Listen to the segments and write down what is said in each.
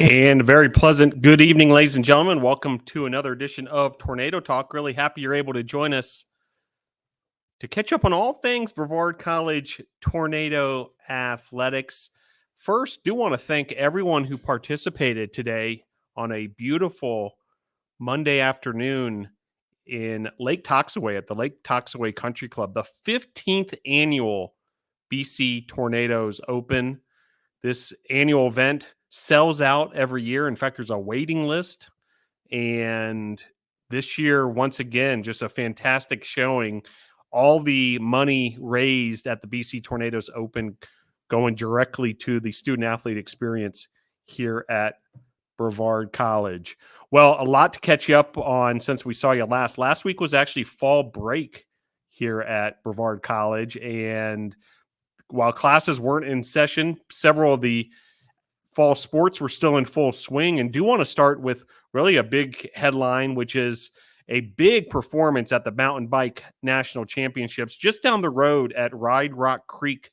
And a very pleasant good evening, ladies and gentlemen. Welcome to another edition of Tornado Talk. Really happy you're able to join us to catch up on all things Brevard College Tornado athletics. First, do want to thank everyone who participated today on a beautiful Monday afternoon in Lake Toxaway at the Lake Toxaway Country Club, the 15th annual BC Tornadoes Open. This annual event sells out every year. In fact, there's a waiting list. And this year, once again, just a fantastic showing. All the money raised at the BC Tornadoes Open going directly to the student athlete experience here at Brevard College. Well, a lot to catch you up on since we saw you last. Last week was actually fall break here at Brevard College. And while classes weren't in session, several of the fall sports were still in full swing, and do want to start with really a big headline, which is a big performance at the Mountain Bike National Championships just down the road at Ride Rock Creek,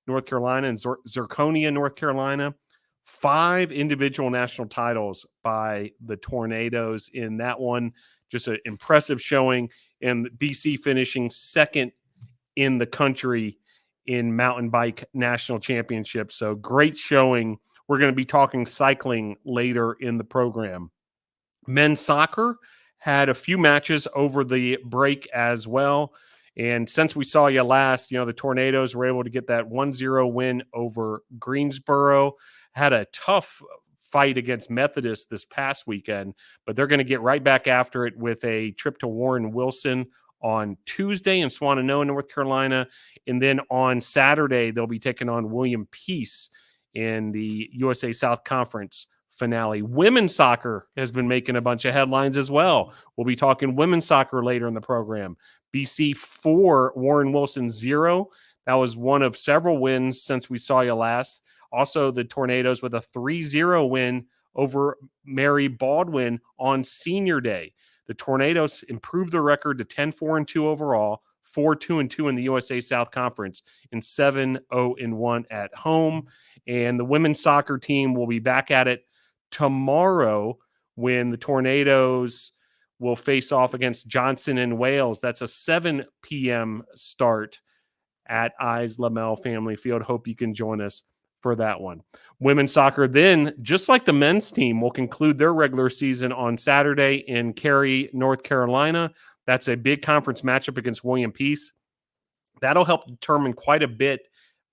North Carolina, and Zirconia, North Carolina. 5 individual national titles by the Tornadoes in that one. Just an impressive showing, and BC finishing second in the country in mountain bike national championships. So great showing. We're going to be talking cycling later in the program. Men's soccer had a few matches over the break as well. And since we saw you last, the Tornadoes were able to get that 1-0 win over Greensboro. Had a tough fight against Methodist this past weekend, but they're going to get right back after it with a trip to Warren Wilson on Tuesday in Swannanoa, North Carolina. And then on Saturday, they'll be taking on William Peace in the USA South Conference finale. Women's soccer has been making a bunch of headlines as well. We'll be talking women's soccer later in the program. BC 4, Warren Wilson 0. That was one of several wins since we saw you last. Also, the Tornadoes with a 3-0 win over Mary Baldwin on Senior Day. The Tornadoes improved their record to 10-4-2 overall, 4-2-2 in the USA South Conference, and 7-0-1 at home. And the women's soccer team will be back at it tomorrow when the Tornadoes will face off against Johnson and Wales. That's a 7 p.m. start at Eyes Lamel Family Field. Hope you can join us for that one. Women's soccer then, just like the men's team, will conclude their regular season on Saturday in Cary, North Carolina. That's a big conference matchup against William Peace. That'll help determine quite a bit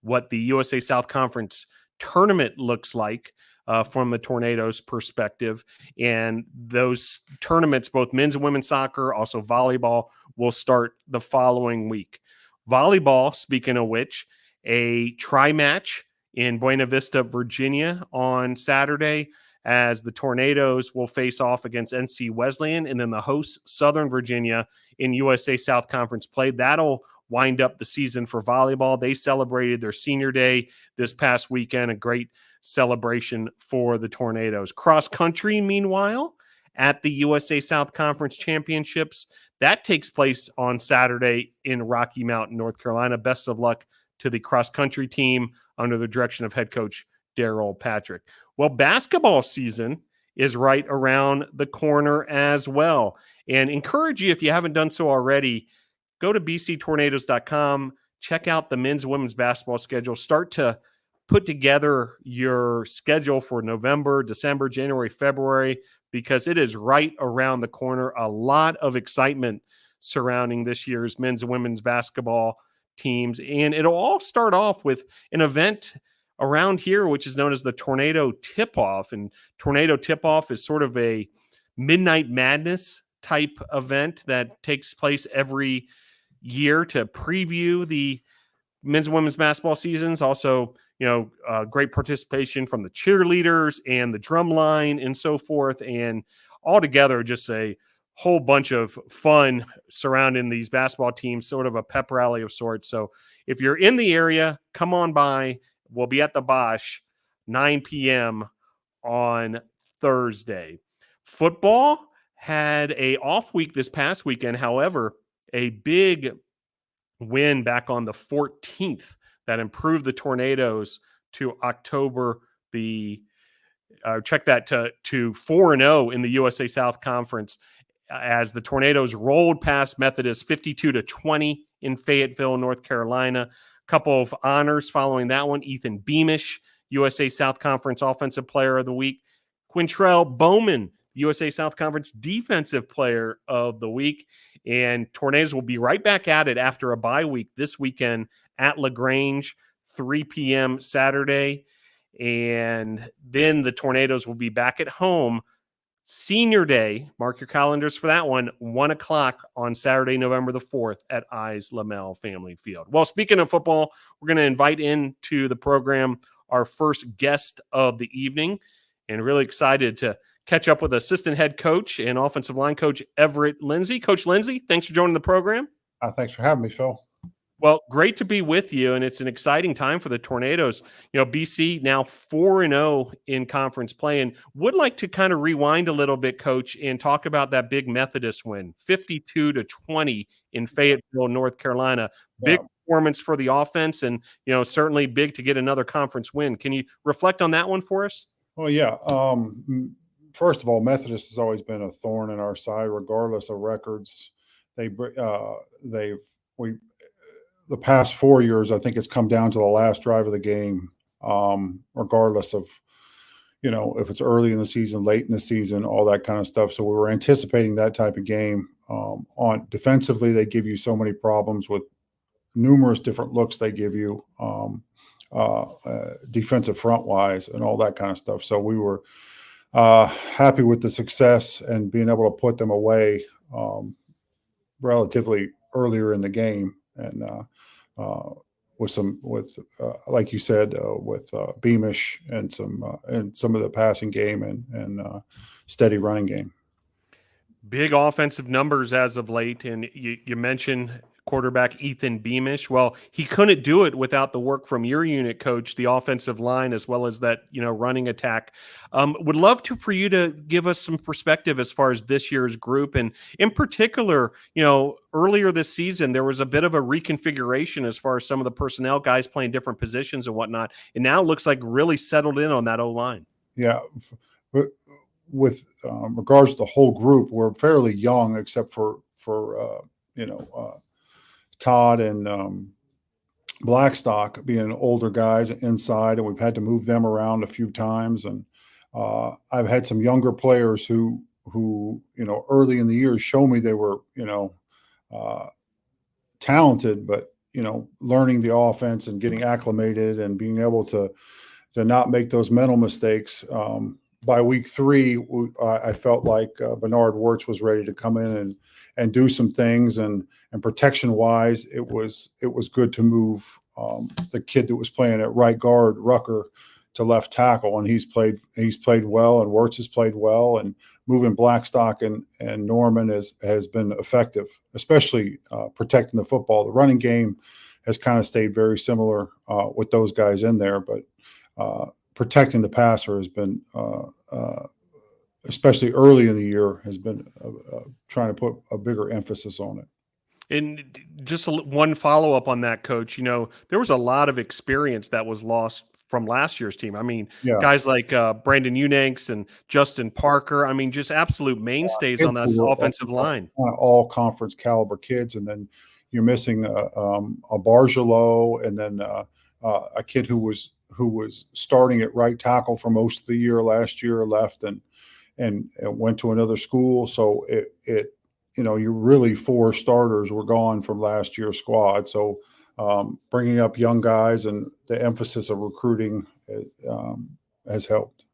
what the USA South Conference tournament looks like from the Tornadoes' perspective. And those tournaments, both men's and women's soccer, also volleyball, will start the following week. Volleyball, speaking of which, a tri-match in Buena Vista, Virginia on Saturday, as the Tornadoes will face off against NC Wesleyan, and then the hosts, Southern Virginia, in USA South Conference play. That'll wind up the season for volleyball. They celebrated their senior day this past weekend, a great celebration for the Tornadoes. Cross country, meanwhile, at the USA South Conference Championships, that takes place on Saturday in Rocky Mountain, North Carolina. Best of luck to the cross country team under the direction of head coach Daryl Patrick. Well, basketball season is right around the corner as well. And encourage you, if you haven't done so already, go to bctornadoes.com, check out the men's and women's basketball schedule, start to put together your schedule for November, December, January, February, because it is right around the corner. A lot of excitement surrounding this year's men's and women's basketball teams. And it'll all start off with an event around here, which is known as the Tornado Tip-Off. And Tornado Tip-Off is sort of a Midnight Madness type event that takes place every year to preview the men's and women's basketball seasons. Also, great participation from the cheerleaders and the drum line and so forth. And altogether, just a whole bunch of fun surrounding these basketball teams, sort of a pep rally of sorts. So if you're in the area, come on by. We'll be at the Bosch, 9 p.m. on Thursday. Football had a off week this past weekend. However, a big win back on the 14th that improved the Tornadoes to October the check that to 4-0 in the USA South Conference as the Tornadoes rolled past Methodist 52-20 in Fayetteville, North Carolina. A couple of honors following that one. Ethan Beamish, USA South Conference Offensive Player of the Week. Quintrell Bowman, USA South Conference Defensive Player of the Week. And Tornadoes will be right back at it after a bye week this weekend at LaGrange, 3 p.m. Saturday. And then the Tornadoes will be back at home Senior Day. Mark your calendars for that one, 1 o'clock on Saturday, November the 4th at Eyes Lamel Family Field. Well, speaking of football, we're going to invite into the program our first guest of the evening, and really excited to catch up with assistant head coach and offensive line coach Everett Lindsay. Coach Lindsay, thanks for joining the program. Thanks for having me, Phil. Well, great to be with you, and it's an exciting time for the Tornadoes. BC now 4-0 in conference play, and would like to kind of rewind a little bit, Coach, and talk about that big Methodist win, 52-20 in Fayetteville, North Carolina. Big performance for the offense, and certainly big to get another conference win. Can you reflect on that one for us? Well, yeah. First of all, Methodist has always been a thorn in our side, regardless of records. The past 4 years, I think it's come down to the last drive of the game, regardless of, if it's early in the season, late in the season, all that kind of stuff. So we were anticipating that type of game. On defensively, they give you so many problems with numerous different looks they give you, defensive front wise and all that kind of stuff. So we were happy with the success and being able to put them away relatively earlier in the game. And like you said, with Beamish and some of the passing game and steady running game. Big offensive numbers as of late, and you mentioned quarterback Ethan Beamish. Well, he couldn't do it without the work from your unit, Coach, the offensive line, as well as that running attack. Would love for you to give us some perspective as far as this year's group, and in particular, earlier this season there was a bit of a reconfiguration as far as some of the personnel, guys playing different positions and whatnot, and now it looks like really settled in on that O-line. Yeah. With regards to the whole group, we're fairly young, except for Todd and Blackstock being older guys inside, and we've had to move them around a few times. And I've had some younger players who early in the year show me they were talented, but learning the offense and getting acclimated and being able to not make those mental mistakes. By week 3, I felt like Bernard Wirtz was ready to come in and do some things, and protection wise, it was good to move the kid that was playing at right guard, Rucker, to left tackle, and he's played well, and Wirtz has played well, and moving Blackstock and Norman has been effective, especially protecting the football. The running game has kind of stayed very similar with those guys in there, but protecting the passer has been, especially early in the year, has been trying to put a bigger emphasis on it. And just one follow-up on that, Coach, there was a lot of experience that was lost from last year's team. I mean, guys like Brandon Unanks and Justin Parker, I mean, just absolute mainstays on that offensive line. All conference caliber kids, and then you're missing a Bargelot, and then a kid who was starting at right tackle for most of the year last year, left and went to another school. So you're really 4 starters were gone from last year's squad. So bringing up young guys and the emphasis of recruiting has helped.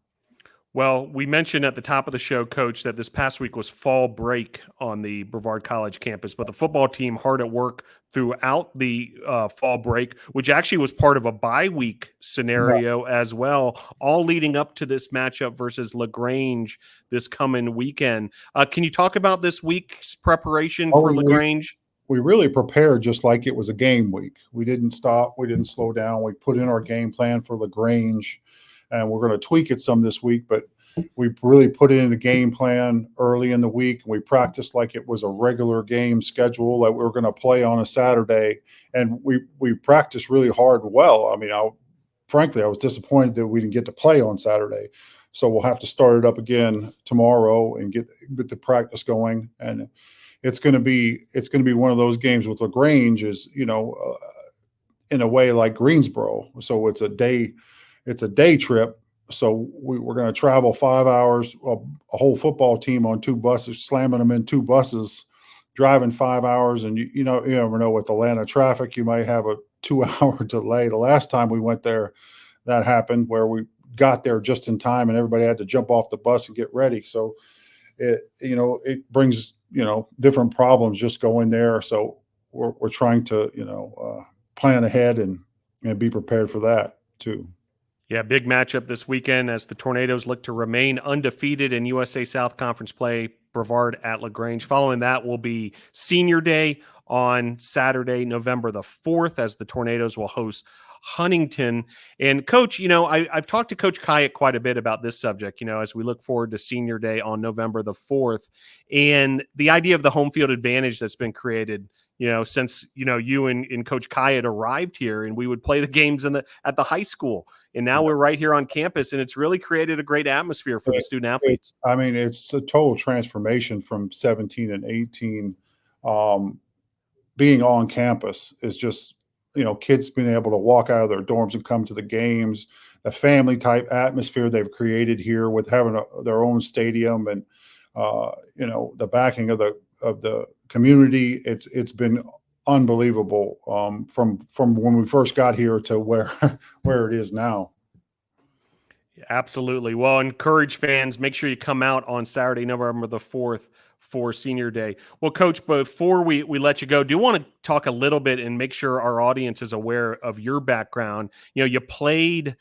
Well, we mentioned at the top of the show, Coach, that this past week was fall break on the Brevard College campus, but the football team hard at work throughout the fall break, which actually was part of a bye week scenario as well, all leading up to this matchup versus LaGrange this coming weekend. Can you talk about this week's preparation for LaGrange? We really prepared just like it was a game week. We didn't stop. We didn't slow down. We put in our game plan for LaGrange, and we're going to tweak it some this week, but we really put in a game plan early in the week. We practiced like it was a regular game schedule that we were going to play on a Saturday, and we practiced really hard. Well, I mean, frankly, I was disappointed that we didn't get to play on Saturday. So we'll have to start it up again tomorrow and get the practice going. And it's going to be one of those games with LaGrange is, in a way like Greensboro. So it's a day trip. So we're going to travel 5 hours, a whole football team on 2 buses, slamming them in 2 buses, driving 5 hours. And you never know with Atlanta traffic, you might have a 2-hour delay. The last time we went there, that happened where we got there just in time and everybody had to jump off the bus and get ready. So it brings, different problems just going there. So we're trying to, plan ahead and be prepared for that too. Yeah, big matchup this weekend as the Tornadoes look to remain undefeated in USA South Conference play, Brevard at LaGrange. Following that will be Senior Day on Saturday, November the 4th, as the Tornadoes will host Huntington. And Coach, I've talked to Coach Kyatt quite a bit about this subject, as we look forward to Senior Day on November the 4th, and the idea of the home field advantage that's been created, since, you and Coach Kyatt arrived here, and we would play the games at the high school. And now we're right here on campus, and it's really created a great atmosphere for the student athletes. It's a total transformation from 17 and 18. Being on campus is just, kids being able to walk out of their dorms and come to the games, the family type atmosphere they've created here with having their own stadium and, the backing of the community. It's been unbelievable from when we first got here to where it is now. Absolutely. Well, encourage fans. Make sure you come out on Saturday, November the 4th for Senior Day. Well, Coach, before we let you go, do you want to talk a little bit and make sure our audience is aware of your background? You played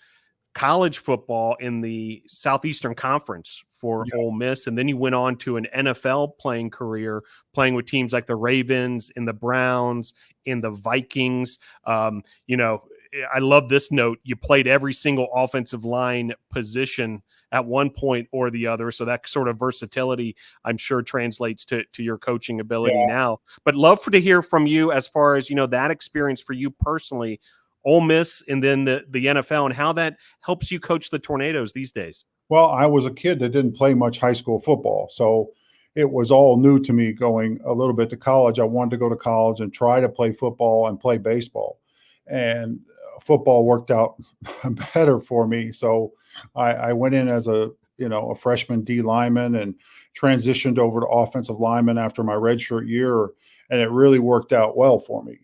college football in the Southeastern Conference for Ole Miss, and then you went on to an NFL playing career, playing with teams like the Ravens and the Browns and the Vikings. I love this note. You played every single offensive line position at one point or the other. So that sort of versatility, I'm sure, translates to your coaching ability now. But love to hear from you as far as, that experience for you personally, Ole Miss and then the NFL, and how that helps you coach the Tornadoes these days. Well, I was a kid that didn't play much high school football. So it was all new to me going a little bit to college. I wanted to go to college and try to play football and play baseball. And football worked out better for me. So I went in as a freshman D lineman and transitioned over to offensive lineman after my redshirt year. And it really worked out well for me.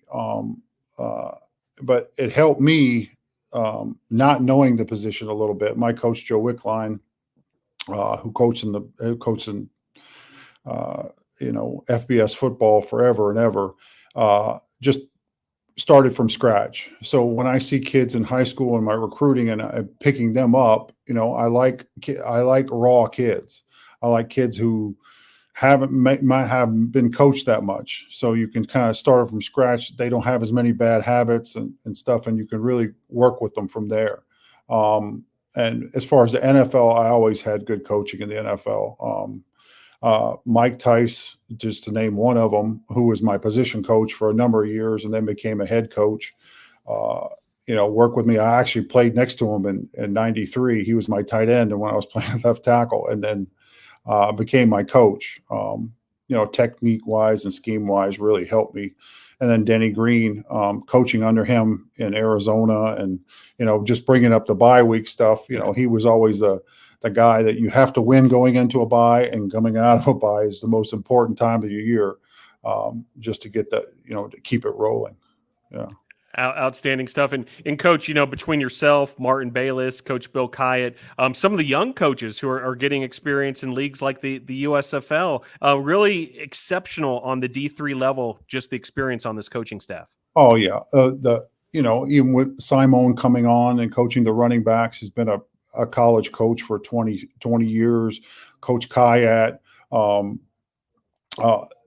But it helped me not knowing the position a little bit. My coach, Joe Wickline, who coached in FBS football forever and ever, just started from scratch. So when I see kids in high school and my recruiting and I'm picking them up, I like raw kids. I like kids who might have been coached that much. So you can kind of start from scratch. They don't have as many bad habits and stuff, and you can really work with them from there. And as far as the NFL, I always had good coaching in the NFL. Mike Tice, just to name one of them, who was my position coach for a number of years and then became a head coach, worked with me. I actually played next to him in 93. He was my tight end, and when I was playing left tackle, and then became my coach. Technique-wise and scheme-wise really helped me. And then Denny Green, coaching under him in Arizona and, just bringing up the bye week stuff. He was always the guy that you have to win going into a bye, and coming out of a bye is the most important time of your year, just to get that, to keep it rolling. Yeah. Outstanding stuff. And Coach, between yourself, Martin Bayless, Coach Bill Kyatt, some of the young coaches who are getting experience in leagues like the USFL, really exceptional on the D3 level, just the experience on this coaching staff. Oh, yeah. Even with Simone coming on and coaching the running backs, he's been a college coach for 20 years. Coach Kyatt, the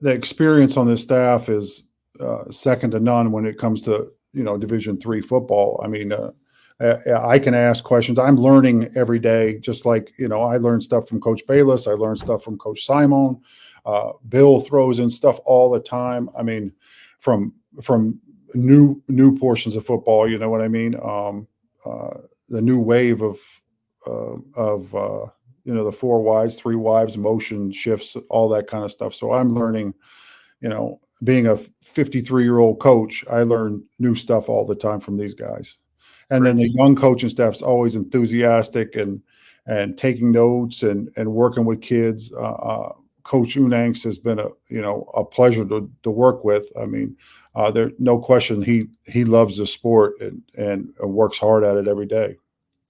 experience on this staff is second to none when it comes to Division III football. I mean, I can ask questions. I'm learning every day, just like I learn stuff from Coach Bayless. I learn stuff from Coach Simone. Bill throws in stuff all the time. I mean, from new portions of football. You know what I mean? The new wave of the 4 wides, 3 wives, motion shifts, all that kind of stuff. So I'm learning, being a 53-year-old coach, I learn new stuff all the time from these guys. And then the young coaching staff's always enthusiastic and taking notes and working with kids. Coach Unanks has been a pleasure to work with. I mean, there's no question he loves the sport and works hard at it every day.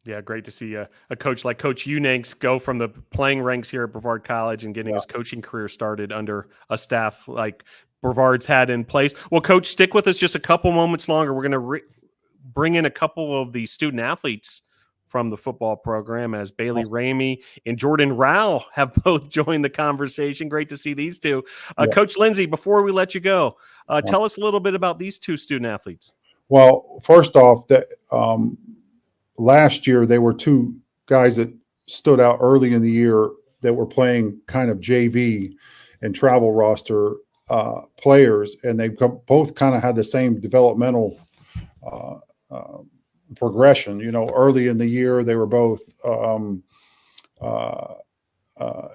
Yeah, great to see a coach like Coach Unanks go from the playing ranks here at Brevard College and getting his coaching career started under a staff like Brevard's had in place. Well, Coach, stick with us just a couple moments longer. We're going to bring in a couple of the student athletes from the football program as Bailey Ramey and Jordan Rowell have both joined the conversation. Great to see these two. Coach Lindsay, before we let you go, tell us a little bit about these two student athletes. Well, first off, last year they were 2 guys that stood out early in the year that were playing kind of JV and travel roster players, and they both kind of had the same developmental progression. Early in the year they were both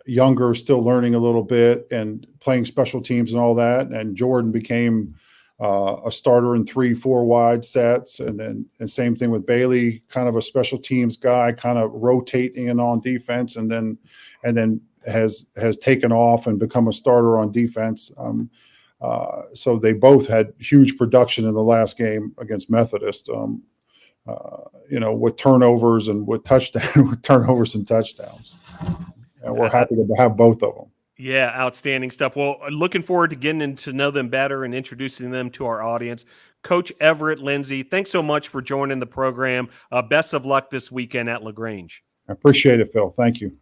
younger, still learning a little bit and playing special teams and all that. And Jordan became a starter in 3-4 wide sets, and same thing with Bailey, kind of a special teams guy, kind of rotating in on defense, and then has taken off and become a starter on defense. So they both had huge production in the last game against Methodist. With turnovers and with turnovers and touchdowns. And we're happy to have both of them. Yeah, outstanding stuff. Well, looking forward to getting to know them better and introducing them to our audience. Coach Everett, Lindsay, thanks so much for joining the program. Best of luck this weekend at LaGrange. I appreciate it, Phil. Thank you.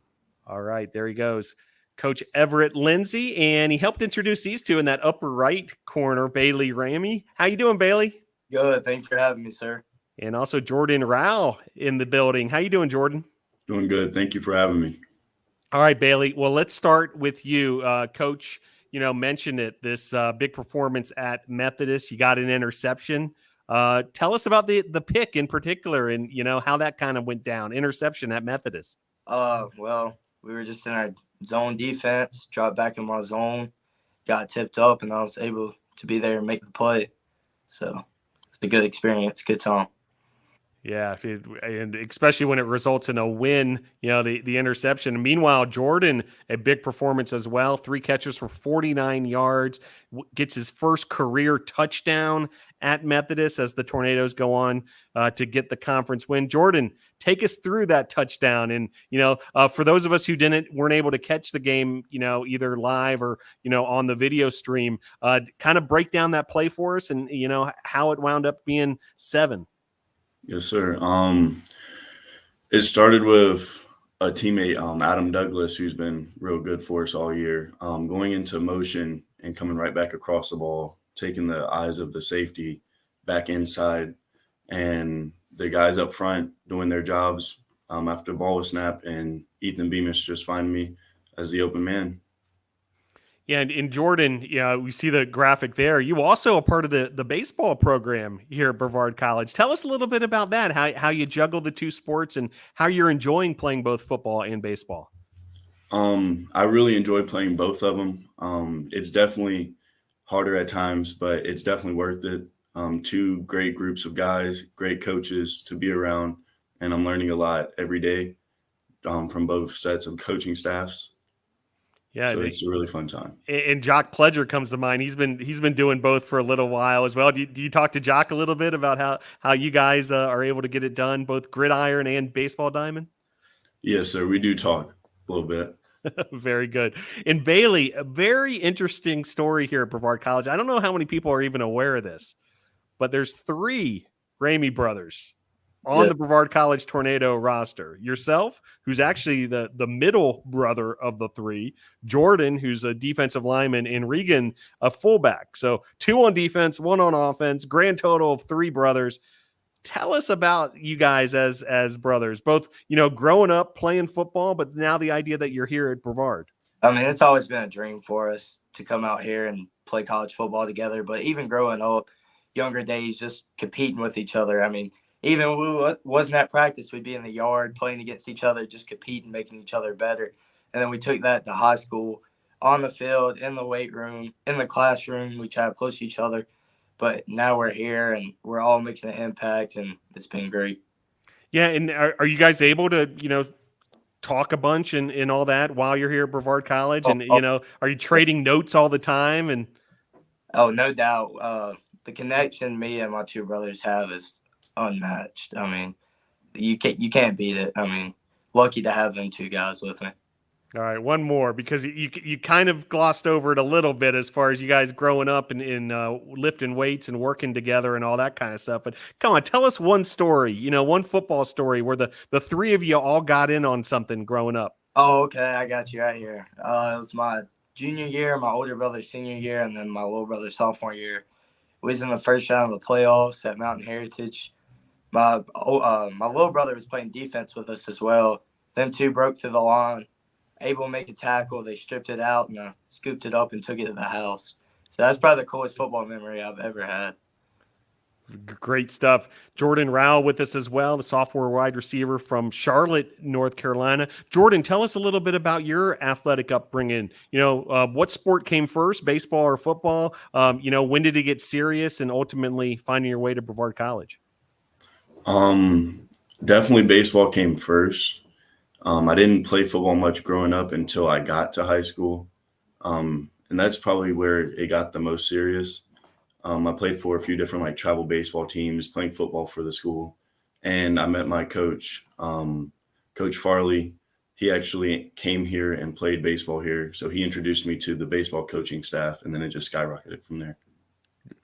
All right, there he goes. Coach Everett Lindsay, and he helped introduce these two in that upper right corner, Bailey Ramey. How you doing, Bailey? Good. Thanks for having me, sir. And also Jordan Rowell in the building. How you doing, Jordan? Doing good. Thank you for having me. All right, Bailey. Well, let's start with you. Coach, mentioned it, this big performance at Methodist. You got an interception. Tell us about the pick in particular and, how that kind of went down, interception at Methodist. Well, we were just in our zone defense, dropped back in my zone, got tipped up, and I was able to be there and make the play. So it's a good experience, good time. Yeah, and especially when it results in a win, the interception. Meanwhile, Jordan, a big performance as well. 3 catches for 49 yards, gets his first career touchdown at Methodist as the Tornadoes go on to get the conference win. Jordan, take us through that touchdown. And, for those of us who weren't able to catch the game, either live or, on the video stream, kind of break down that play for us and, how it wound up being 7. Yes, sir. It started with a teammate, Adam Douglas, who's been real good for us all year, going into motion and coming right back across the ball, taking the eyes of the safety back inside, and the guys up front doing their jobs after the ball was snapped, and Ethan Beamish just finding me as the open man. Yeah, and in Jordan, we see the graphic there. You also a part of the baseball program here at Brevard College. Tell us a little bit about that, how you juggle the 2 sports and how you're enjoying playing both football and baseball. I really enjoy playing both of them. It's definitely harder at times, but it's definitely worth it. 2 great groups of guys, great coaches to be around, and I'm learning a lot every day from both sets of coaching staffs. Yeah, so it's a really fun time. And Jock Pledger comes to mind. He's been doing both for a little while as well. Do you talk to Jock a little bit about how you guys are able to get it done, both gridiron and baseball diamond? Yes, sir. We do talk a little bit. Very good. And Bailey, a very interesting story here at Brevard College. I don't know how many people are even aware of this, but there's 3 Ramey brothers on the Brevard College Tornado roster. Yourself, who's actually the middle brother of the 3, Jordan, who's a defensive lineman, and Regan, a fullback. So 2 on defense, 1 on offense, grand total of 3 brothers. Tell us about you guys as brothers, both, growing up playing football, but now the idea that you're here at Brevard. I mean, it's always been a dream for us to come out here and play college football together, but even growing up, younger days, just competing with each other. I mean, even when we wasn't at practice, we'd be in the yard playing against each other, just competing, making each other better. And then we took that to high school, on the field, in the weight room, in the classroom. We try to push each other. But now we're here, and we're all making an impact, and it's been great. Yeah, and are you guys able to, talk a bunch and all that while you're here at Brevard College? And, are you trading notes all the time? And Oh, no doubt. The connection me and my two brothers have is unmatched. I mean, you can't beat it. I mean, lucky to have them two guys with me. all right, one more, because you kind of glossed over it a little bit as far as you guys growing up and lifting weights and working together and all that kind of stuff. But come on, tell us one story, one football story where the three of you all got in on something growing up. Oh, okay. I got you right here. It was my junior year, my older brother's senior year, and then my little brother's sophomore year. We was in the first round of the playoffs at Mountain Heritage. My little brother was playing defense with us as well. Them two broke through the line, able to make a tackle. They stripped it out and scooped it up and took it to the house. So that's probably the coolest football memory I've ever had. Great stuff. Jordan Rowell with us as well, the sophomore wide receiver from Charlotte, North Carolina. Jordan, tell us a little bit about your athletic upbringing. What sport came first, baseball or football? When did it get serious and ultimately finding your way to Brevard College? Definitely baseball came first. I didn't play football much growing up until I got to high school. And that's probably where it got the most serious. I played for a few different travel baseball teams, playing football for the school. And I met my coach, Coach Farley. He actually came here and played baseball here. So he introduced me to the baseball coaching staff, and then it just skyrocketed from there.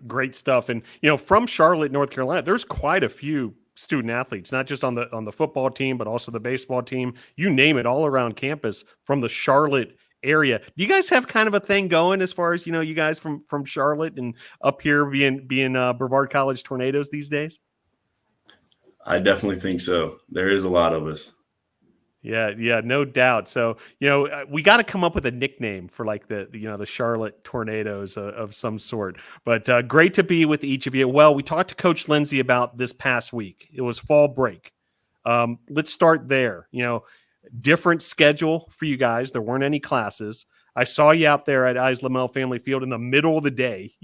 Great stuff. And, from Charlotte, North Carolina, there's quite a few student athletes, not just on the football team, but also the baseball team. You name it, all around campus from the Charlotte area. Do you guys have kind of a thing going as far as, you guys from Charlotte and up here being Brevard College Tornadoes these days? I definitely think so. There is a lot of us. Yeah, no doubt. So, we got to come up with a nickname for the Charlotte Tornadoes of some sort. But great to be with each of you. Well, we talked to Coach Lindsay about this past week. It was fall break. Let's start there. Different schedule for you guys. There weren't any classes. I saw you out there at Lamel Family Field in the middle of the day,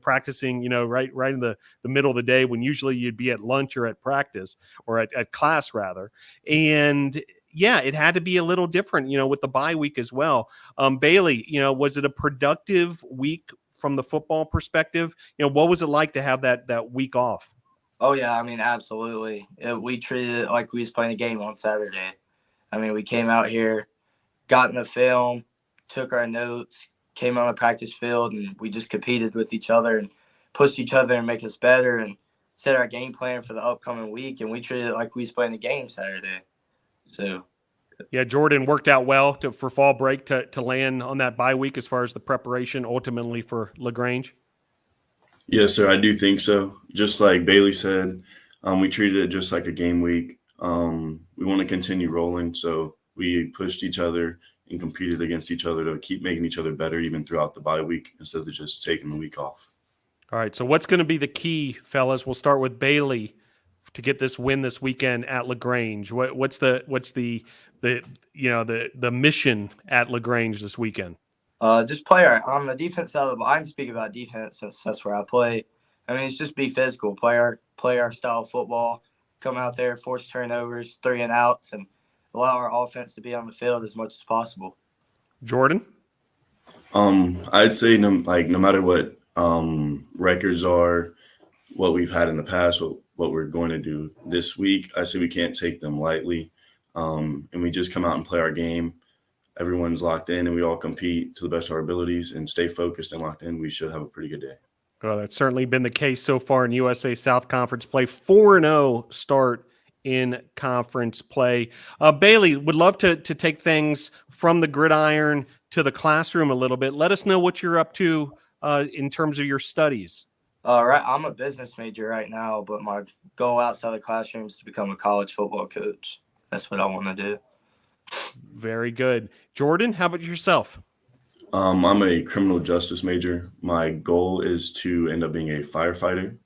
practicing, right in the middle of the day when usually you'd be at lunch or at practice or at class rather. And yeah, it had to be a little different, with the bye week as well. Bailey, was it a productive week from the football perspective? What was it like to have that week off? Oh, yeah. I mean, absolutely. We treated it like we was playing a game on Saturday. I mean, we came out here, got in the film, took our notes, came on the practice field, and we just competed with each other and pushed each other and make us better and set our game plan for the upcoming week. And we treated it like we was playing a game Saturday. So, yeah, Jordan worked out well for fall break to land on that bye week as far as the preparation ultimately for LaGrange. Yes, sir. I do think so. Just like Bailey said, we treated it just like a game week. We want to continue rolling, so we pushed each other and competed against each other to keep making each other better even throughout the bye week instead of just taking the week off. All right, so what's going to be the key, fellas? We'll start with Bailey to get this win this weekend at LaGrange. What's the mission at LaGrange this weekend? Just play on the defense side of the ball. I can speak about defense since that's where I play. I mean, it's just be physical, play our style of football, come out there, force turnovers, 3 and outs, and allow our offense to be on the field as much as possible. Jordan? I'd say no matter what records are, what we've had in the past, what we're going to do this week, I say we can't take them lightly. And we just come out and play our game. Everyone's locked in and we all compete to the best of our abilities and stay focused and locked in. We should have a pretty good day. Well, that's certainly been the case so far in USA South Conference play. 4-0 start in conference play. Bailey, would love to take things from the gridiron to the classroom a little bit. Let us know what you're up to in terms of your studies. Right, I'm a business major right now, but my goal outside the classroom is to become a college football coach. That's what I want to do. Very good. Jordan, how about yourself? I'm a criminal justice major. My goal is to end up being a firefighter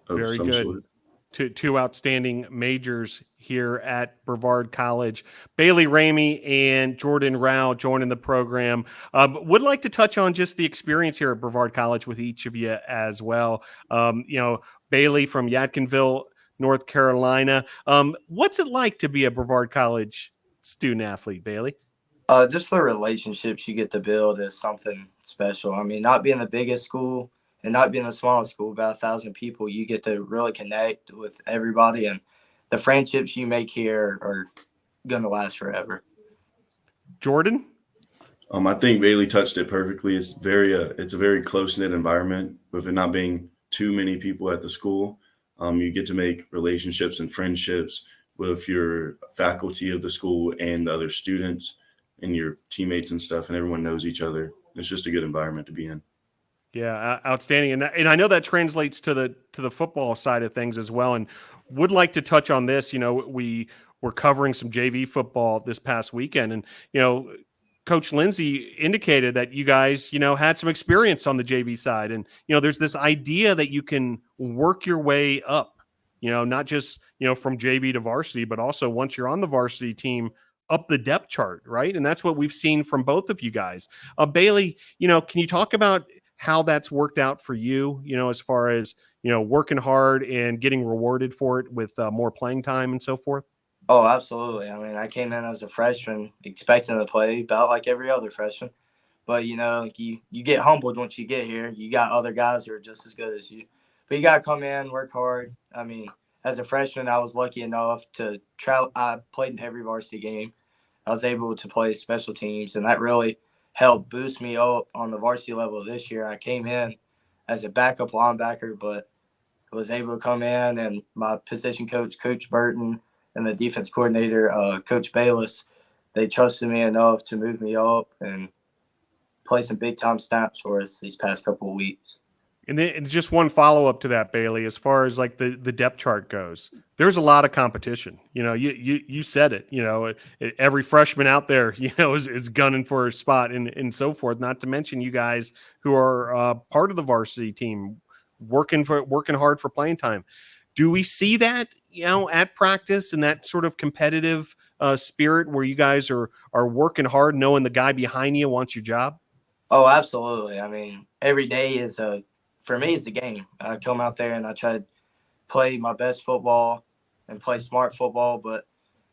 of Very some good. sort. two outstanding majors here at Brevard College. Bailey Ramey and Jordan Rowell joining the program. Would like to touch on just the experience here at Brevard College with each of you as well. Bailey from Yadkinville, North Carolina. What's it like to be a Brevard College student athlete, Bailey? Just the relationships you get to build is something special. I mean, not being the biggest school and not being the smallest school, about 1,000 people, you get to really connect with everybody, and the friendships you make here are going to last forever. Jordan? I think Bailey touched it perfectly. It's a very close-knit environment with it not being too many people at the school. You get to make relationships and friendships with your faculty of the school and the other students and your teammates and stuff, and everyone knows each other. It's just a good environment to be in. Yeah, outstanding. And I know that translates to the football side of things as well. And would like to touch on this. We were covering some JV football this past weekend, and Coach Lindsay indicated that you guys, had some experience on the JV side. And, there's this idea that you can work your way up, not just, from JV to varsity, but also once you're on the varsity team, up the depth chart, right? And that's what we've seen from both of you guys. Bailey, can you talk about how that's worked out for you, as far as, working hard and getting rewarded for it with more playing time and so forth? Oh, absolutely. I mean, I came in as a freshman expecting to play about like every other freshman. But, you get humbled once you get here. You got other guys who are just as good as you. But you got to come in, work hard. I mean, as a freshman, I was lucky enough to travel. I played in every varsity game. I was able to play special teams, and that really helped boost me up on the varsity level this year. I came in as a backup linebacker, but I was able to come in, and my position coach, Coach Burton, and the defense coordinator, Coach Bayless, they trusted me enough to move me up and play some big-time snaps for us these past couple of weeks. And then just one follow-up to that, Bailey, as far as like the depth chart goes, there's a lot of competition. You said it, every freshman out there, is gunning for a spot and so forth, not to mention you guys who are part of the varsity team working hard for playing time. Do we see that, at practice and that sort of competitive spirit where you guys are working hard, knowing the guy behind you wants your job? Oh, absolutely. I mean, every day for me, it's a game. I come out there and I try to play my best football and play smart football. But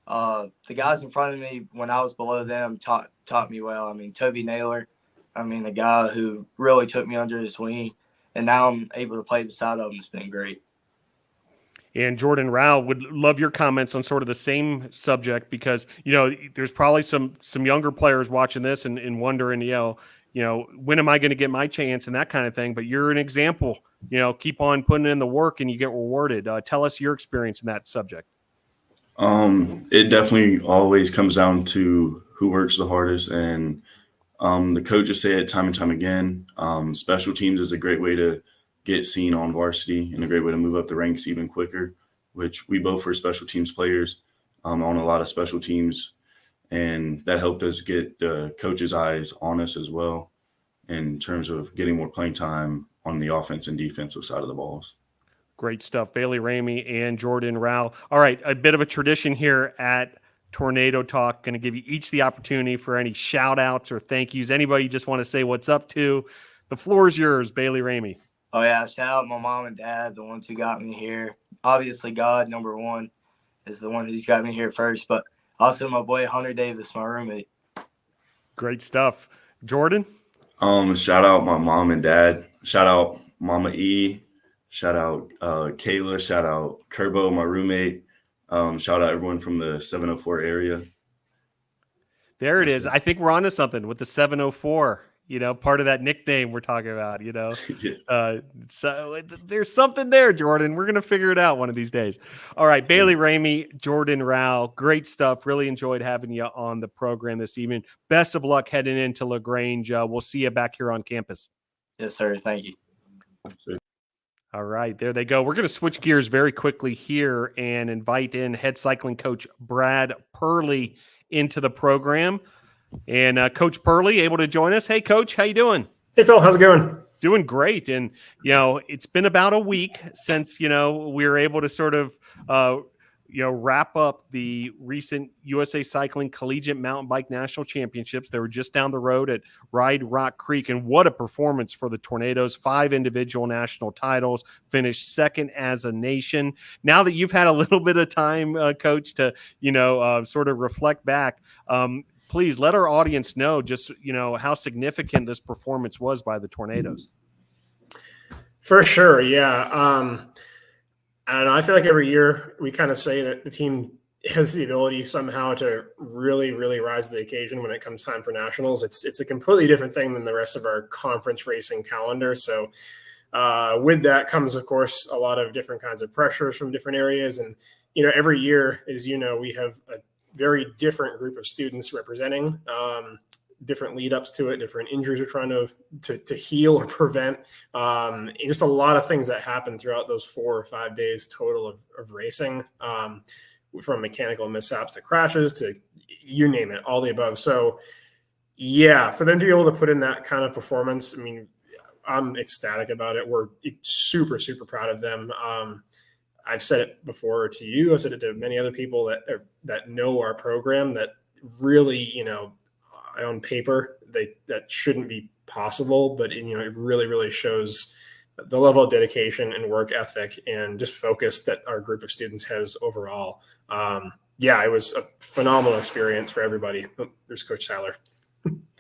the guys in front of me, when I was below them, taught me well. I mean, Toby Naylor, a guy who really took me under his wing. And now I'm able to play beside him. It's been great. And Jordan Rowell, would love your comments on sort of the same subject, because, there's probably some younger players watching this and wondering, when am I going to get my chance and that kind of thing. But you're an example, keep on putting in the work and you get rewarded. Tell us your experience in that subject. It definitely always comes down to who works the hardest. And the coaches say it time and time again. Special teams is a great way to get seen on varsity and a great way to move up the ranks even quicker, which we both were special teams players on a lot of special teams. And that helped us get the coach's eyes on us as well in terms of getting more playing time on the offense and defensive side of the balls. Great stuff. Bailey Ramey and Jordan Rowell. All right, a bit of a tradition here at Tornado Talk. Going to give you each the opportunity for any shout outs or thank yous. Anybody you just want to say what's up to? The floor is yours, Bailey Ramey. Oh, yeah. Shout out my mom and dad, the ones who got me here. Obviously, God, number one, is the one who's got me here first. But also my boy, Hunter Davis, my roommate. Great stuff. Jordan? Shout out my mom and dad. Shout out Mama E. Shout out Kayla. Shout out Kerbo, my roommate. Shout out everyone from the 704 area. There it is. I think we're onto something with the 704. Part of that nickname we're talking about, Yeah. So there's something there, Jordan. We're going to figure it out one of these days. All right. Bailey Ramey, Jordan Rowell, great stuff. Really enjoyed having you on the program this evening. Best of luck heading into LaGrange. We'll see you back here on campus. Yes, sir. Thank you. All right. There they go. We're going to switch gears very quickly here and invite in head cycling coach Brad Perley into the program. And Coach Perley able to join us. Hey, Coach, how you doing? Hey, Phil, how's it going? Doing great. And, it's been about a week since, we were able to sort of, wrap up the recent USA Cycling Collegiate Mountain Bike National Championships. They were just down the road at Ride Rock Creek. And what a performance for the Tornadoes. 5 individual national titles, finished second as a nation. Now that you've had a little bit of time, Coach, to, sort of reflect back, please let our audience know just, how significant this performance was by the Tornadoes. For sure. Yeah. I don't know. I feel like every year we kind of say that the team has the ability somehow to really, really rise to the occasion when it comes time for nationals. It's a completely different thing than the rest of our conference racing calendar. So with that comes, of course, a lot of different kinds of pressures from different areas. And, every year, as we have a very different group of students representing, different lead ups to it, different injuries we're trying to heal or prevent. Just a lot of things that happen throughout those 4 or 5 days total of racing, from mechanical mishaps to crashes to you name it, all the above. So yeah, for them to be able to put in that kind of performance, I mean, I'm ecstatic about it. We're super, super proud of them. I've said it before to you. I've said it to many other people that know our program, that really, on paper, that shouldn't be possible, but it really, really shows the level of dedication and work ethic and just focus that our group of students has overall. It was a phenomenal experience for everybody. Oh, there's Coach Tyler.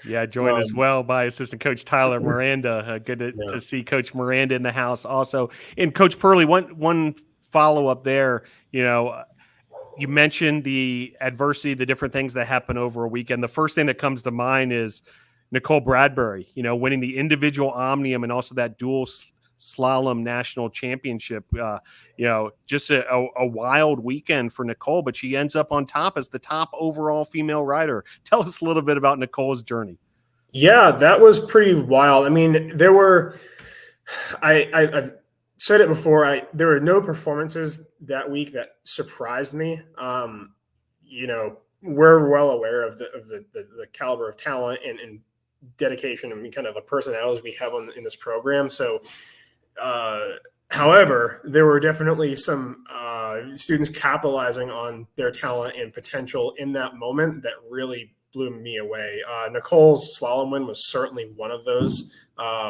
Yeah, joined as well by Assistant Coach Tyler Miranda. Good to see Coach Miranda in the house also. And Coach Perley, one follow-up there, you mentioned the adversity, the different things that happen over a weekend. The first thing that comes to mind is Nicole Bradbury, winning the individual omnium and also that dual slalom national championship. Just a wild weekend for Nicole, but she ends up on top as the top overall female rider. Tell us a little bit about Nicole's journey. Yeah, that was pretty wild. I mean, there were, I've said it before, there were no performances that week that surprised me. We're well aware of the caliber of talent and dedication and kind of the personalities we have in this program. So, however, there were definitely some students capitalizing on their talent and potential in that moment that really blew me away. Nicole's slalom win was certainly one of those.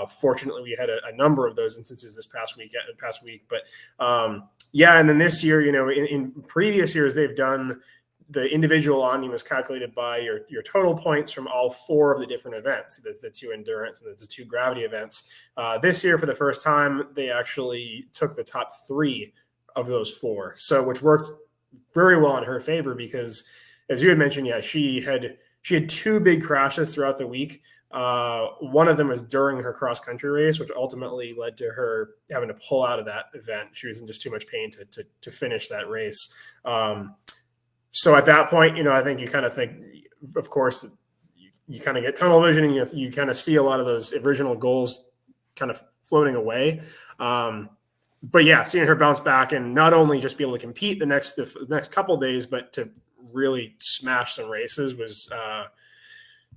Fortunately, we had a number of those instances this past week. But and then this year, in previous years, they've done the individual omnium is calculated by your total points from all 4 of the different events, the 2 endurance and the 2 gravity events. This year, for the first time, they actually took the top 3 of those 4, so which worked very well in her favor because, as you had mentioned, she had 2 big crashes throughout the week. One of them was during her cross country race, which ultimately led to her having to pull out of that event. She was in just too much pain to finish that race. So at that point, I think you kind of think, of course, you kind of get tunnel vision and you kind of see a lot of those original goals kind of floating away. But yeah, seeing her bounce back and not only just be able to compete the next couple of days, but to really smash some races was,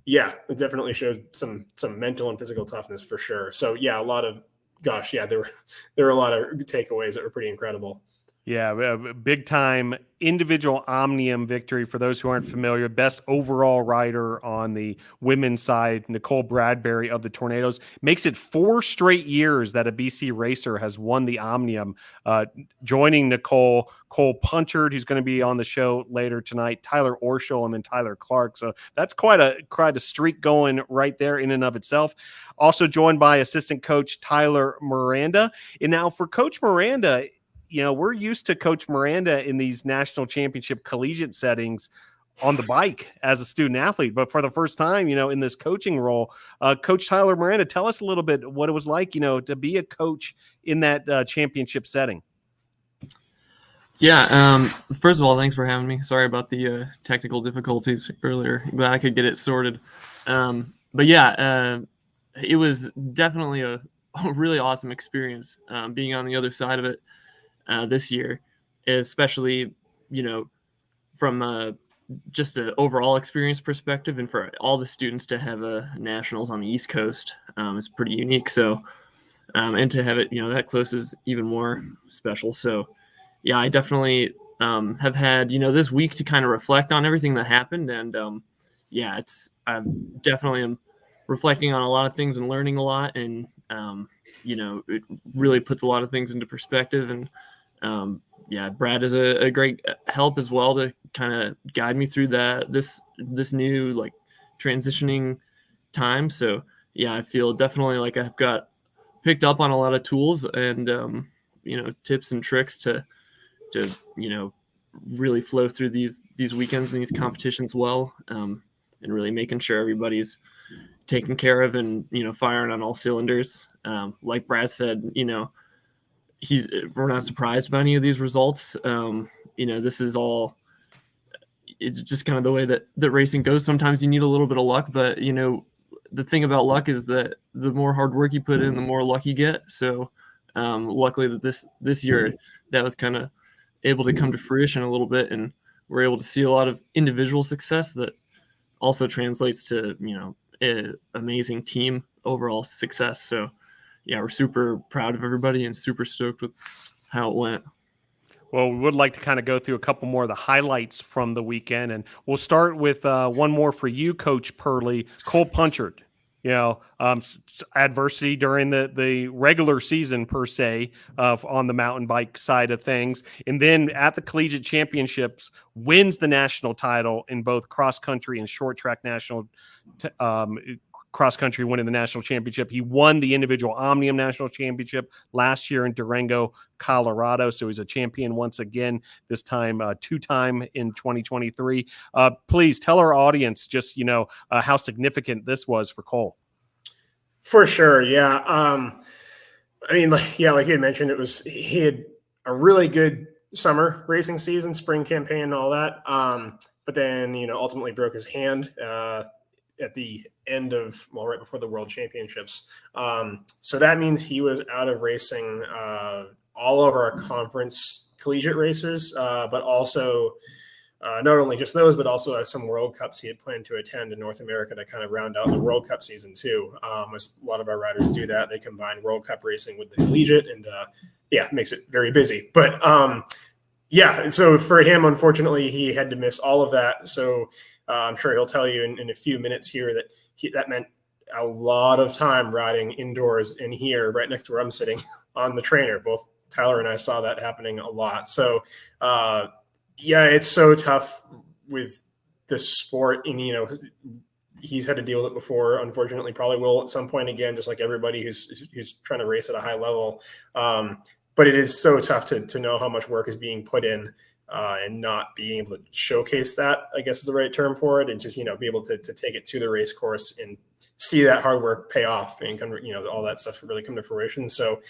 it definitely showed some mental and physical toughness for sure. So yeah, there were a lot of takeaways that were pretty incredible. Yeah, big time individual omnium victory. For those who aren't familiar, best overall rider on the women's side, Nicole Bradbury of the Tornadoes, makes it 4 straight years that a BC racer has won the omnium. Joining Nicole, Cole Punchard, who's going to be on the show later tonight, Tyler Orshel, and Tyler Clark. So that's quite a streak going right there in and of itself. Also joined by assistant coach Tyler Miranda. And now for Coach Miranda, we're used to Coach Miranda in these national championship collegiate settings on the bike as a student athlete, but for the first time, in this coaching role, Coach Tyler Miranda, tell us a little bit what it was like, to be a coach in that championship setting. Yeah. First of all, thanks for having me. Sorry about the technical difficulties earlier. Glad I could get it sorted. But yeah, it was definitely a really awesome experience being on the other side of it. This year, especially, from just an overall experience perspective, and for all the students to have nationals on the East Coast is pretty unique. So and to have it, that close is even more special. So, yeah, I definitely have had, this week to kind of reflect on everything that happened. And I definitely am reflecting on a lot of things and learning a lot. And, it really puts a lot of things into perspective. And Brad is a great help as well to kind of guide me through this new like transitioning time. So I feel definitely like I've got picked up on a lot of tools and tips and tricks to really flow through these weekends and these competitions well, and really making sure everybody's taken care of and firing on all cylinders. Like Brad said, we're not surprised by any of these results. This is all, it's just kind of the way that racing goes. Sometimes you need a little bit of luck, but the thing about luck is that the more hard work you put in, the more luck you get. So luckily that this year that was kind of able to come to fruition a little bit, and we're able to see a lot of individual success that also translates to amazing team overall success. So we're super proud of everybody and super stoked with how it went. Well, we would like to kind of go through a couple more of the highlights from the weekend, and we'll start with one more for you, Coach Perley. Cole Punchard, adversity during the regular season per se on the mountain bike side of things, and then at the collegiate championships wins the national title in both cross country and short track national. Cross country winning the national championship. He won the individual Omnium national championship last year in Durango, Colorado. So he's a champion once again, this time, 2-time in 2023. Please tell our audience just, how significant this was for Cole. For sure. Yeah. Like you had mentioned, he had a really good summer racing season, spring campaign and all that. But then, ultimately broke his hand, at the end of, right before the World Championships. So that means he was out of racing all of our conference collegiate racers, but also not only just those, but also some World Cups he had planned to attend in North America to kind of round out the World Cup season too. A lot of our riders do that. They combine World Cup racing with the collegiate, and it makes it very busy. But so for him, unfortunately, he had to miss all of that. So I'm sure he'll tell you in a few minutes here that that meant a lot of time riding indoors in here right next to where I'm sitting on the trainer. Both Tyler and I saw that happening a lot. So, it's so tough with the sport. And, he's had to deal with it before, unfortunately, probably will at some point again, just like everybody who's trying to race at a high level. But it is so tough to know how much work is being put in and not being able to showcase that, I guess is the right term for it. And just, be able to take it to the race course and see that hard work pay off and come, all that stuff really come to fruition. So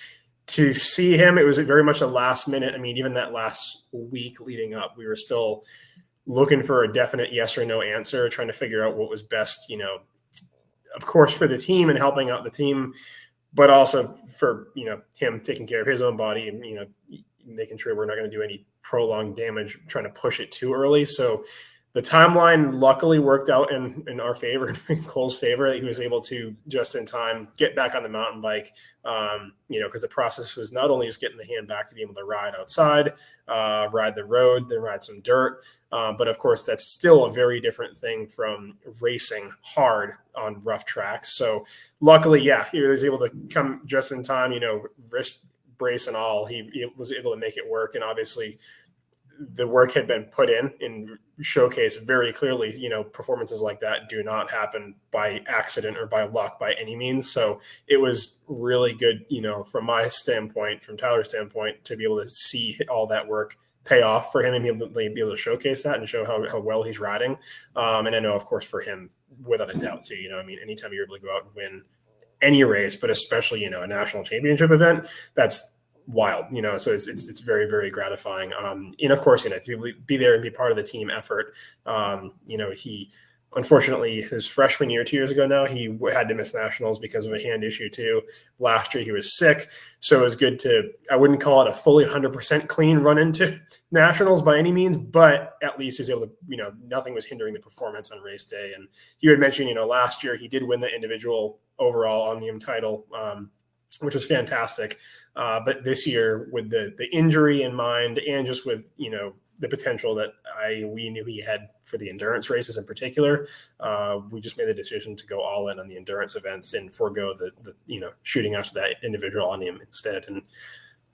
to see him, it was very much a last minute. Even that last week leading up, we were still looking for a definite yes or no answer, trying to figure out what was best, of course, for the team and helping out the team, but also for, him taking care of his own body and, making sure we're not going to do any prolonged damage, trying to push it too early. So the timeline luckily worked out in our favor, in Cole's favor, that he was able to just in time get back on the mountain bike, because the process was not only just getting the hand back to be able to ride outside, ride the road, then ride some dirt. But of course, that's still a very different thing from racing hard on rough tracks. So luckily, he was able to come just in time, wrist brace and all. He was able to make it work. And obviously the work had been put in and showcased very clearly. Performances like that do not happen by accident or by luck by any means. So it was really good, from my standpoint, from Tyler's standpoint, to be able to see all that work pay off for him and be able to showcase that and show how well he's riding. And I know, of course, for him, without a doubt too, anytime you're able to go out and win any race, but especially, a national championship event, that's wild, so it's very, very gratifying. And of course, to be there and be part of the team effort. He, unfortunately, his freshman year, 2 years ago now, he had to miss nationals because of a hand issue too. Last year he was sick. So it was good I wouldn't call it a fully 100% clean run into nationals by any means, but at least he was able to, nothing was hindering the performance on race day. And you had mentioned, last year he did win the individual overall Omnium title. which was fantastic. But this year, with the injury in mind, and just with the potential that we knew he had for the endurance races in particular, we just made the decision to go all in on the endurance events and forego the shooting after that individual on him instead. And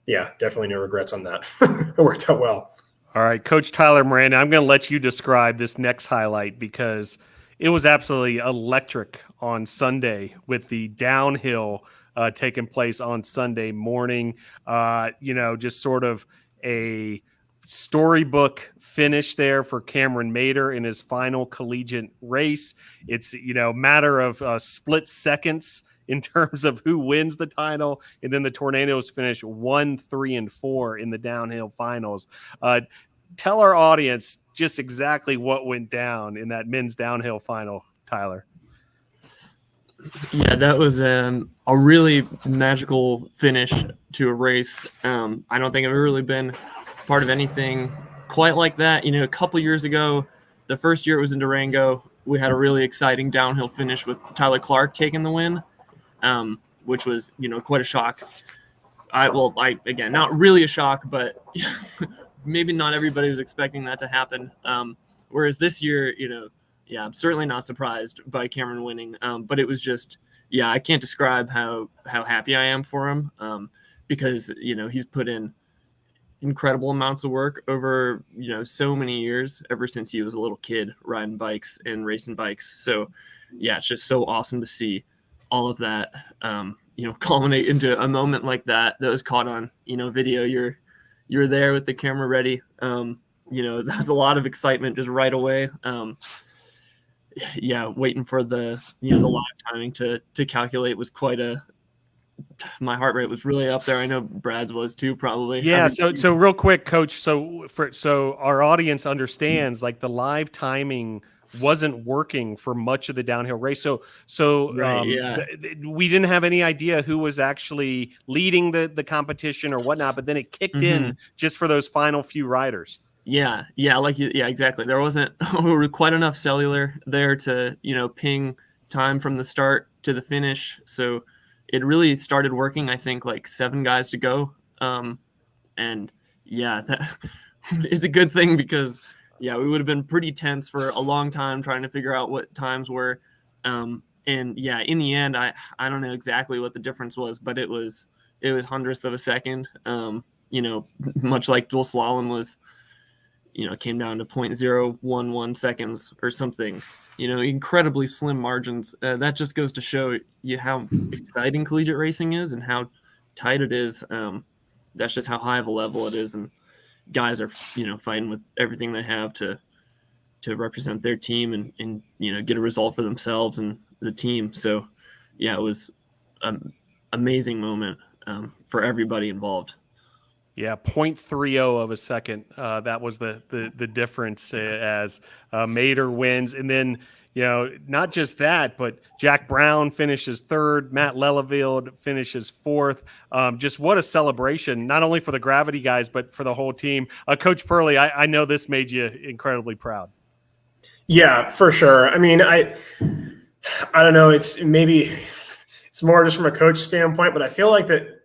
yeah, definitely no regrets on that. It worked out well. All right, Coach Tyler Miranda, I'm going to let you describe this next highlight because it was absolutely electric on Sunday with the downhill taking place on Sunday morning. Just sort of a storybook finish there for Cameron Mader in his final collegiate race. It's, matter of split seconds in terms of who wins the title. And then the Tornadoes finish 1, 3, and 4 in the downhill finals. Tell our audience just exactly what went down in that men's downhill final, Tyler. Yeah, that was a really magical finish to a race. I don't think I've ever really been part of anything quite like that. A couple years ago, the first year it was in Durango, we had a really exciting downhill finish with Tyler Clark taking the win, which was, quite a shock. Again, not really a shock, but maybe not everybody was expecting that to happen. Whereas this year, I'm certainly not surprised by Cameron winning. But it was just, I can't describe how happy I am for him, because, he's put in incredible amounts of work over, so many years, ever since he was a little kid riding bikes and racing bikes. So, it's just so awesome to see all of that, culminate into a moment like that was caught on, video. You're there with the camera ready. There's a lot of excitement just right away. Waiting for the live timing to calculate was my heart rate was really up there. I know Brad's was too, probably. Yeah. So real quick, Coach. So our audience understands, like, the live timing wasn't working for much of the downhill race. We didn't have any idea who was actually leading the competition or whatnot, but then it kicked in just for those final few riders. Yeah, exactly. There wasn't quite enough cellular there to, ping time from the start to the finish. So it really started working, I think, like 7 guys to go. That is a good thing because, we would have been pretty tense for a long time trying to figure out what times were. In the end, I don't know exactly what the difference was, but it was hundredths of a second. Much like dual slalom was, came down to 0.011 seconds or something, incredibly slim margins. That just goes to show you how exciting collegiate racing is and how tight it is. That's just how high of a level it is. And guys are, fighting with everything they have to represent their team and get a result for themselves and the team. So, it was an amazing moment for everybody involved. Yeah, 0.30 of a second. That was the difference as Mader wins. And then, not just that, but Jack Brown finishes 3rd. Matt Lellevield finishes 4th. Just what a celebration, not only for the Gravity guys, but for the whole team. Coach Perley, I know this made you incredibly proud. Yeah, for sure. I mean, I don't know. It's more just from a coach standpoint, but I feel like that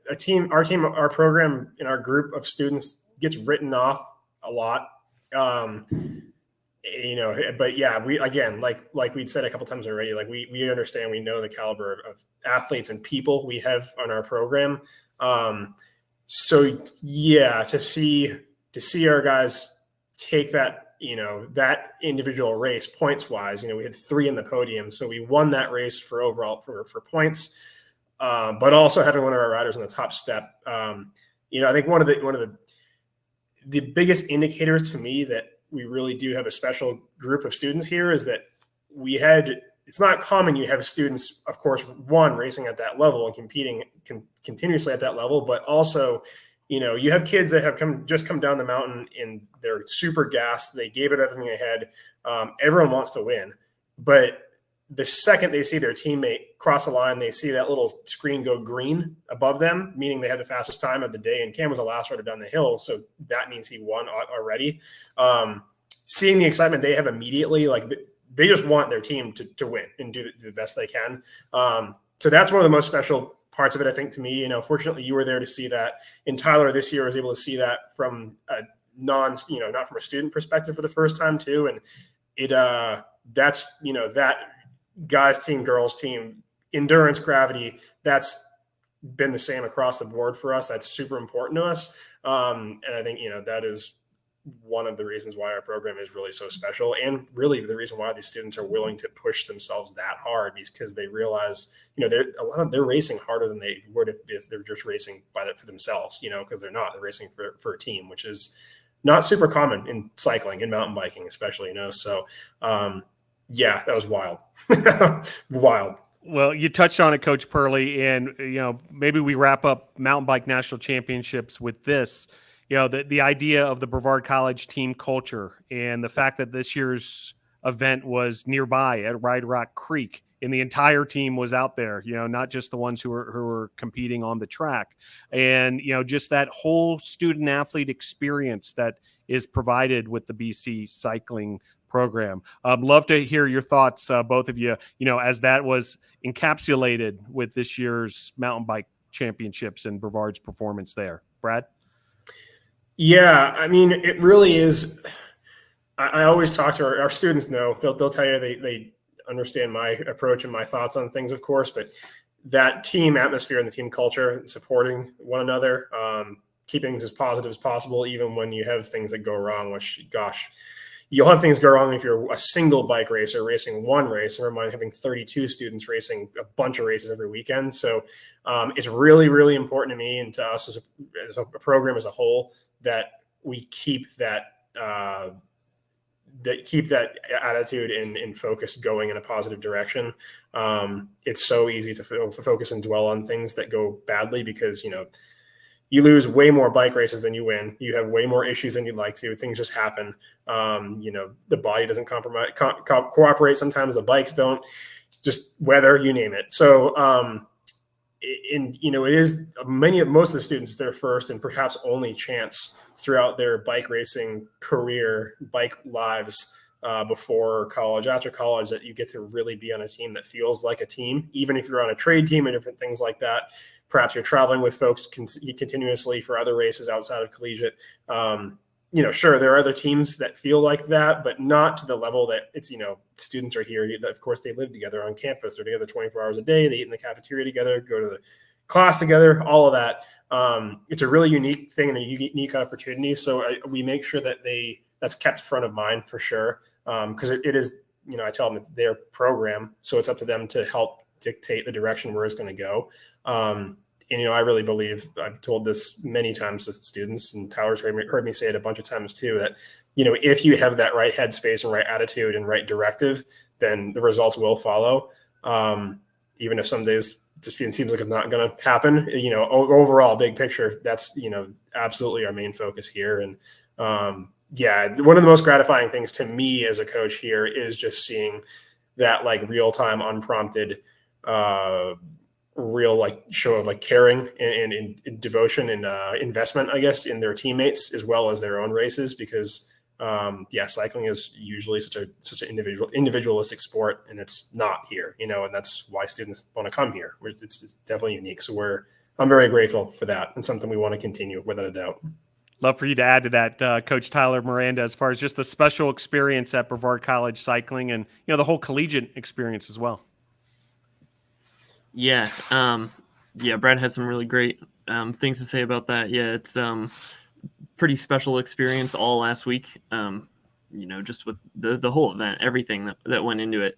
our program and our group of students gets written off a lot. But yeah, we, again, like we'd said a couple times already, like we understand, we know the caliber of athletes and people we have on our program. To see our guys take that, that individual race points wise, we had 3 in the podium. So we won that race for overall for points. But also having one of our riders on the top step. I think one of the biggest indicators to me that we really do have a special group of students here is that it's not common you have students, of course, one, racing at that level and competing continuously at that level, but also, you have kids that have just come down the mountain and they're super gassed. They gave it everything they had. Everyone wants to win, but the second they see their teammate cross the line, they see that little screen go green above them, meaning they had the fastest time of the day. And Cam was the last rider down the hill, so that means he won already. Seeing the excitement they have immediately, like they just want their team to win and do the best they can. So that's one of the most special parts of it, I think, to me, fortunately you were there to see that. And Tyler this year was able to see that from a not from a student perspective for the first time too. And that's, that guys team, girls team, endurance, gravity, that's been the same across the board for us. That's super important to us. And I think, that is one of the reasons why our program is really so special, and really the reason why these students are willing to push themselves that hard, because they realize, they're racing harder than they would if they're just racing for themselves, because they're racing for a team, which is not super common in cycling and mountain biking, especially, So, yeah, that was wild. Wild. Well, you touched on it, Coach Perley, and maybe we wrap up mountain bike national championships with this. The idea of the Brevard College team culture, and the fact that this year's event was nearby at Ride Rock Creek, and the entire team was out there, not just the ones who were competing on the track, and just that whole student athlete experience that is provided with the BC cycling program. Love to hear your thoughts, both of you, as that was encapsulated with this year's mountain bike championships and Brevard's performance there. Brad? Yeah, I mean, it really is. I always talk to our students. They'll tell you they understand my approach and my thoughts on things, of course, but that team atmosphere and the team culture, supporting one another, keeping things as positive as possible, even when you have things that go wrong, which, gosh, you'll have things go wrong if you're a single bike racer racing one race, never mind having 32 students racing a bunch of races every weekend. So it's really, really important to me and to us as a program as a whole that we keep that attitude and focus going in a positive direction. It's so easy to focus and dwell on things that go badly because, you lose way more bike races than you win. You have way more issues than you'd like to. Things just happen. The body doesn't cooperate. Sometimes the bikes don't, just weather, you name it. So, it is most of the students, their first and perhaps only chance throughout their bike racing career, bike lives, before college, after college, that you get to really be on a team that feels like a team, even if you're on a trade team and different things like that. Perhaps you're traveling with folks continuously for other races outside of collegiate. Sure, there are other teams that feel like that, but not to the level that it's, students are here. Of course, they live together on campus. They're together 24 hours a day. They eat in the cafeteria together, go to the class together, all of that. It's a really unique thing and a unique opportunity. So we make sure that that's kept front of mind for sure. Because it is, I tell them it's their program, so it's up to them to help dictate the direction where it's going to go. I really believe, I've told this many times to students, and Tyler's heard me say it a bunch of times too, that, if you have that right headspace and right attitude and right directive, then the results will follow. Even if some days just seems like it's not going to happen, overall big picture, that's, absolutely our main focus here. And, yeah, one of the most gratifying things to me as a coach here is just seeing that real-time, unprompted, real show of caring and devotion and investment, I guess, in their teammates as well as their own races. Because cycling is usually such an individualistic sport, and it's not here, and that's why students want to come here. It's definitely unique. So I'm very grateful for that, and something we want to continue without a doubt. Love for you to add to that, Coach Tyler Miranda, as far as just the special experience at Brevard College cycling and, the whole collegiate experience as well. Yeah. Brad has some really great things to say about that. Yeah, it's pretty special experience all last week, just with the whole event, everything that went into it.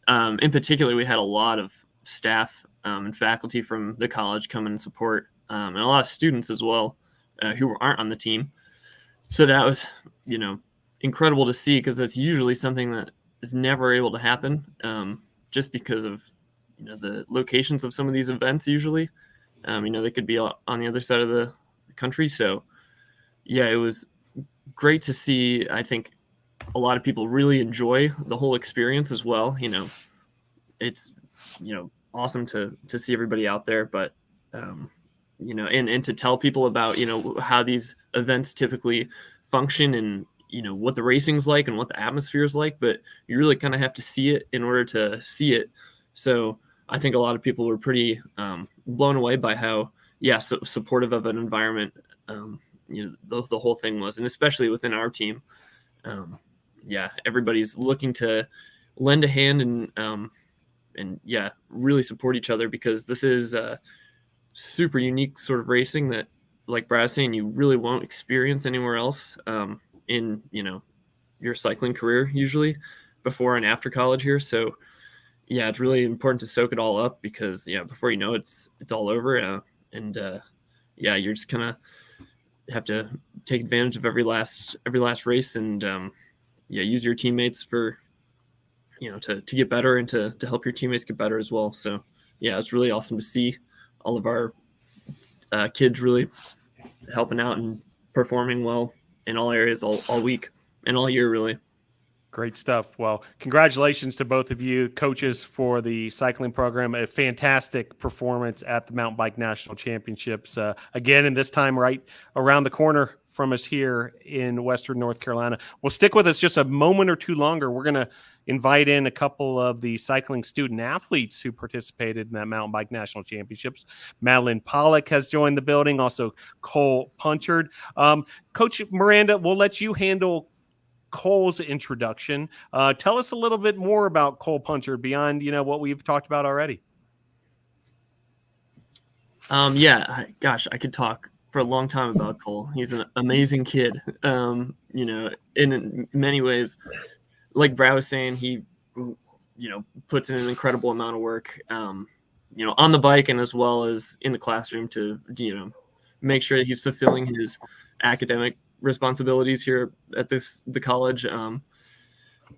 In particular, we had a lot of staff and faculty from the college come and support, and a lot of students as well. Who aren't on the team. So that was, incredible to see, because that's usually something that is never able to happen, just because of, the locations of some of these events usually. They could be on the other side of the country. So, yeah, it was great to see. I think a lot of people really enjoy the whole experience as well. It's, awesome to see everybody out there, but, and to tell people about, how these events typically function and, what the racing's like and what the atmosphere is like, but you really kind of have to see it in order to see it. So I think a lot of people were pretty blown away by how, so supportive of an environment, the whole thing was, and especially within our team. Everybody's looking to lend a hand and really support each other, because this is super unique sort of racing that, like Brad was saying, you really won't experience anywhere else in your cycling career, usually before and after college here. So it's really important to soak it all up, because before you know it's all over, you're just kind of have to take advantage of every last race, and use your teammates for to get better, and to help your teammates get better as well. So it's really awesome to see all of our kids really helping out and performing well in all areas all week and all year, really. Great stuff. Well, congratulations to both of you, coaches, for the cycling program. A fantastic performance at the Mountain Bike National Championships. Again, and this time right around the corner from us here in Western North Carolina. Well, stick with us just a moment or two longer. We're going to invite in a couple of the cycling student athletes who participated in that Mountain Bike National Championships. Madeleine Pollock has joined the building, also Cole Punchard. Coach Miranda, we'll let you handle Cole's introduction. Tell us a little bit more about Cole Punchard beyond, what we've talked about already. I could talk for a long time about Cole. He's an amazing kid. In many ways, like Brad was saying, he, puts in an incredible amount of work, on the bike and as well as in the classroom to, make sure that he's fulfilling his academic responsibilities here at the college.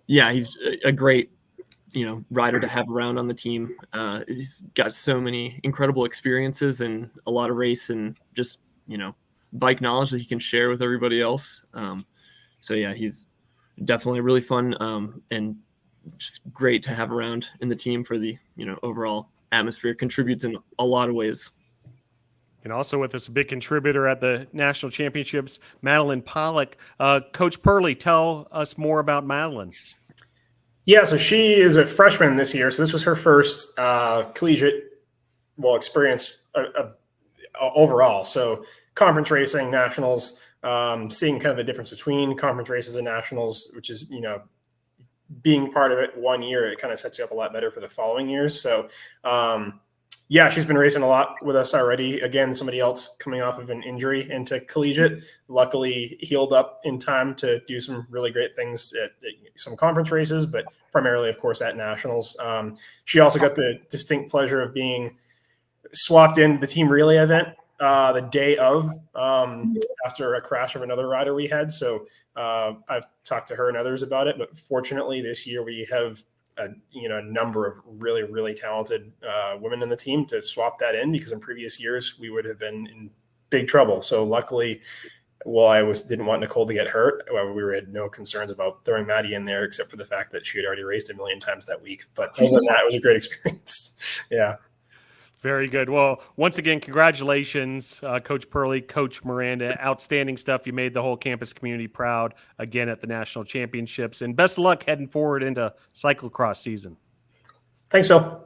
He's a great rider to have around on the team. He's got so many incredible experiences and a lot of race and just bike knowledge that he can share with everybody else. He's definitely really fun and just great to have around in the team for the overall atmosphere. Contributes in a lot of ways. And also with us, a big contributor at the national championships, Madeleine Pollock. Coach Perley, tell us more about Madeleine. Yeah, so she is a freshman this year. So this was her first collegiate experience overall. So conference racing, nationals, seeing kind of the difference between conference races and nationals, which is, being part of it 1 year, it kind of sets you up a lot better for the following years. So, she's been racing a lot with us already. Again, somebody else coming off of an injury into collegiate, luckily healed up in time to do some really great things at some conference races, but primarily, of course, at nationals. She also got the distinct pleasure of being swapped into the team relay event the day of after a crash of another rider we had. So I've talked to her and others about it, but fortunately this year we have a number of really, really talented women in the team to swap that in, because in previous years we would have been in big trouble. So luckily, I didn't want Nicole to get hurt. We had no concerns about throwing Maddie in there, except for the fact that she had already raced a million times that week. But other than that, it was a great experience. Yeah. Very good. Well, once again, congratulations, Coach Perley, Coach Miranda. Outstanding stuff. You made the whole campus community proud again at the national championships, and best of luck heading forward into cyclocross season. Thanks, Phil.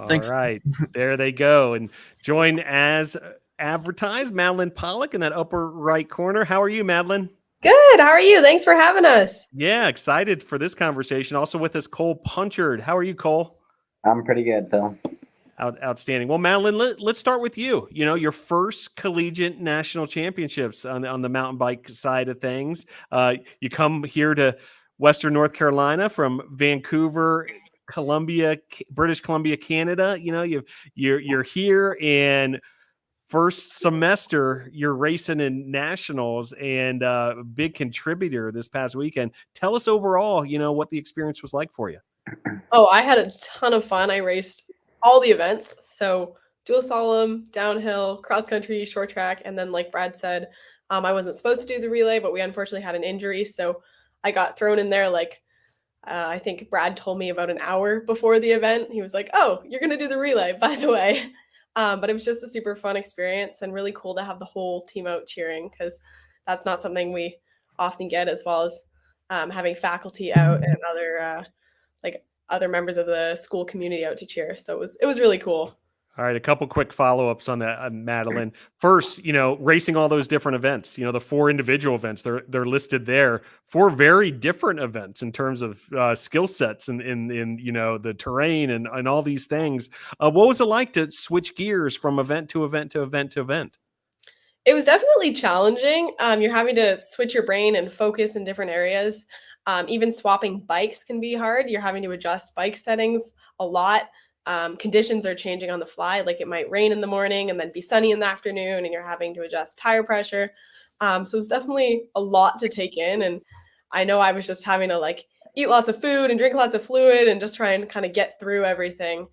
Thanks. All right, there they go. And join as advertised, Madeleine Pollock in that upper right corner. How are you, Madeleine? Good. How are you? Thanks for having us. Yeah, excited for this conversation. Also with us, Cole Punchard. How are you, Cole? I'm pretty good, Phil. Outstanding. Well, Madeleine, let's start with you. Your first collegiate national championships on the mountain bike side of things. You come here to Western North Carolina from Vancouver, British Columbia, Canada. You're here, and first semester you're racing in nationals, and a big contributor this past weekend. Tell us overall, what the experience was like for you. Oh, I had a ton of fun. I raced all the events. So dual slalom, downhill, cross country, short track. And then like Brad said, I wasn't supposed to do the relay, but we unfortunately had an injury. So I got thrown in there. I think Brad told me about an hour before the event. He was like, "Oh, you're going to do the relay, by the way." But it was just a super fun experience and really cool to have the whole team out cheering, because that's not something we often get, as well as having faculty out and other other members of the school community out to cheer. So it was really cool. All right, a couple quick follow-ups on that, Madeleine. First, racing all those different events, the 4 individual events, they're listed there. 4 very different events in terms of skill sets and in the terrain and all these things. What was it like to switch gears from event to event to event to event? It was definitely challenging. You're having to switch your brain and focus in different areas. Even swapping bikes can be hard. You're having to adjust bike settings a lot. Conditions are changing on the fly. Like it might rain in the morning and then be sunny in the afternoon, and you're having to adjust tire pressure. So it's definitely a lot to take in. And I know I was just having to like eat lots of food and drink lots of fluid and just try and kind of get through everything.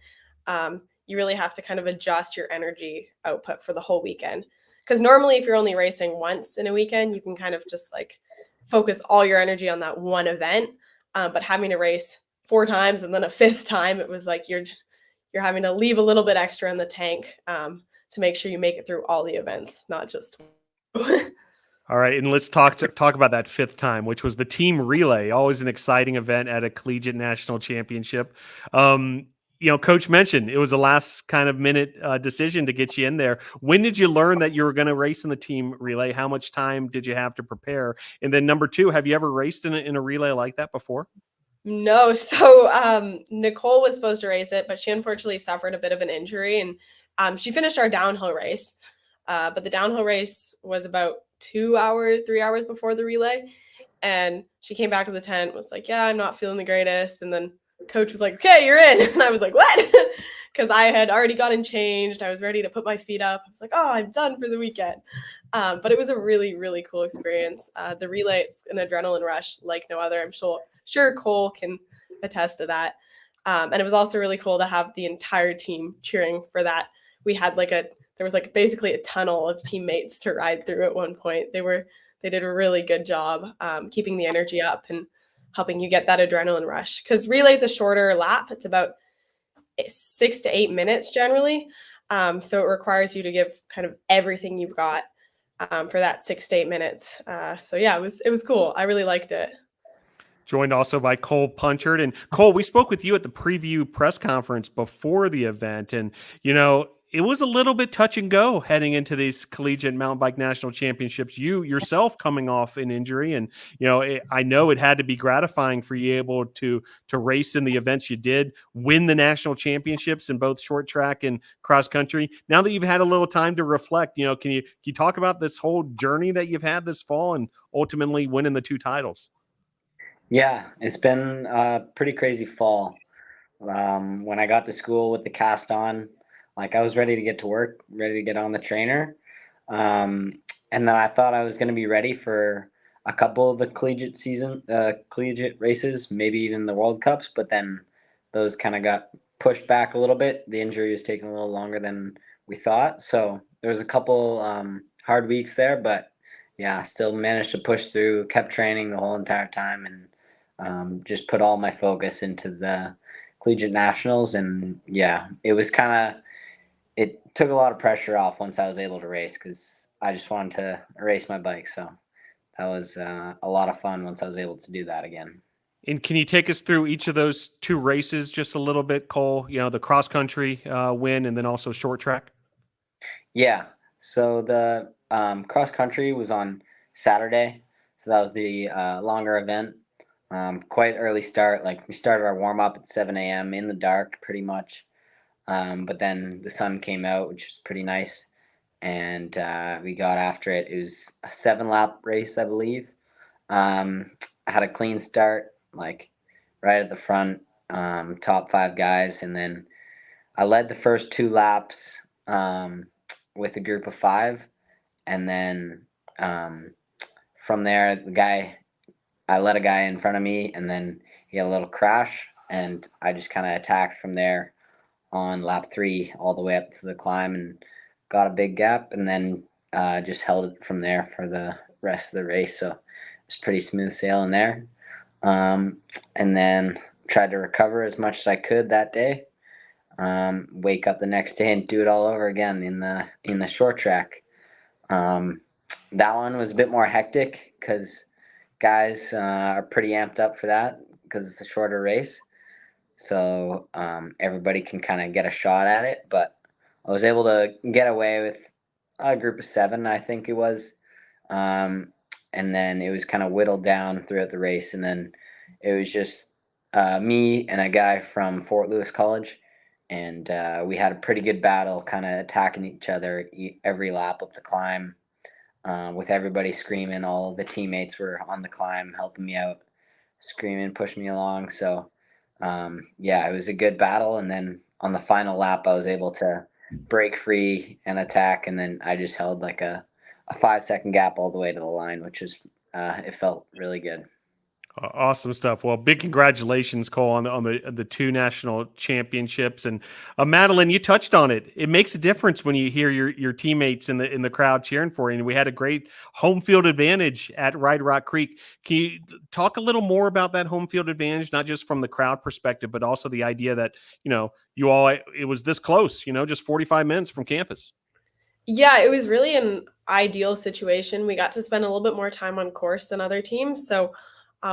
You really have to kind of adjust your energy output for the whole weekend. Because normally if you're only racing once in a weekend, you can kind of just like focus all your energy on that one event. But having to race 4 times and then a 5th time, it was like you're having to leave a little bit extra in the tank to make sure you make it through all the events, not just. All right, and let's talk about that 5th time, which was the team relay. Always an exciting event at a collegiate national championship. Coach mentioned it was a last kind of minute decision to get you in there. When did you learn that you were going to race in the team relay? How much time did you have to prepare? And then number 2, have you ever raced in a relay like that before? No. So Nicole was supposed to race it, but she unfortunately suffered a bit of an injury, and she finished our downhill race. But the downhill race was about 3 hours before the relay. And she came back to the tent, was like, yeah, I'm not feeling the greatest. And then coach was like, okay, you're in. And I was like, what? Because I had already gotten changed. I was ready to put my feet up. I was like, oh, I'm done for the weekend. But it was a really, really cool experience. The relay, it's an adrenaline rush like no other. I'm sure Cole can attest to that. And it was also really cool to have the entire team cheering for that. We had there was basically a tunnel of teammates to ride through at one point. They did a really good job keeping the energy up and helping you get that adrenaline rush. Because relay's a shorter lap. It's about 6 to 8 minutes generally. So it requires you to give kind of everything you've got for that 6 to 8 minutes. So yeah, it was cool. I really liked it. Joined also by Cole Punchard. And Cole, we spoke with you at the preview press conference before the event. And, it was a little bit touch and go heading into these collegiate mountain bike national championships. You yourself coming off an injury, and I know it had to be gratifying for you able to race in the events you did, win the national championships in both short track and cross country. Now that you've had a little time to reflect, can you talk about this whole journey that you've had this fall and ultimately winning the 2 titles? Yeah, it's been a pretty crazy fall. When I got to school with the cast on, I was ready to get to work, ready to get on the trainer. And then I thought I was going to be ready for a couple of the collegiate races, maybe even the World Cups, but then those kind of got pushed back a little bit. The injury was taking a little longer than we thought. So there was a couple hard weeks there, but yeah, still managed to push through, kept training the whole entire time, and just put all my focus into the collegiate nationals. And yeah, it took a lot of pressure off once I was able to race, because I just wanted to race my bike. So that was a lot of fun once I was able to do that again. And can you take us through each of those 2 races just a little bit, Cole? The cross country win and then also short track. Yeah. So the cross country was on Saturday. So that was the longer event. Quite early start. We started our warm up at 7 a.m. in the dark pretty much. But then the sun came out, which was pretty nice. And we got after it. It was a 7-lap race, I believe. I had a clean start, right at the front, top 5 guys. And then I led the first 2 laps with a group of 5. And then from there, I let a guy in front of me, and then he had a little crash. And I just kind of attacked from there on lap 3 all the way up to the climb and got a big gap, and then just held it from there for the rest of the race. So it was pretty smooth sailing there. And then tried to recover as much as I could that day. Wake up the next day and do it all over again in the short track. That one was a bit more hectic because guys are pretty amped up for that because it's a shorter race. so everybody can kind of get a shot at it. But I was able to get away with a group of 7, I think it was. And then it was kind of whittled down throughout the race. And then it was just me and a guy from Fort Lewis College. And we had a pretty good battle, kind of attacking each other every lap up the climb, with everybody screaming. All of the teammates were on the climb helping me out, screaming, pushing me along. So, yeah, it was a good battle. And then on the final lap, I was able to break free and attack. And then I just held like a 5-second gap all the way to the line, which was, it felt really good. Awesome stuff. Well, big congratulations, Cole, on the 2 national championships. And Madeleine, you touched on it. It makes a difference when you hear your teammates in the crowd cheering for you. And we had a great home field advantage at Ride Rock Creek. Can you talk a little more about that home field advantage, not just from the crowd perspective, but also the idea that, it was this close, just 45 minutes from campus? Yeah, it was really an ideal situation. We got to spend a little bit more time on course than other teams. So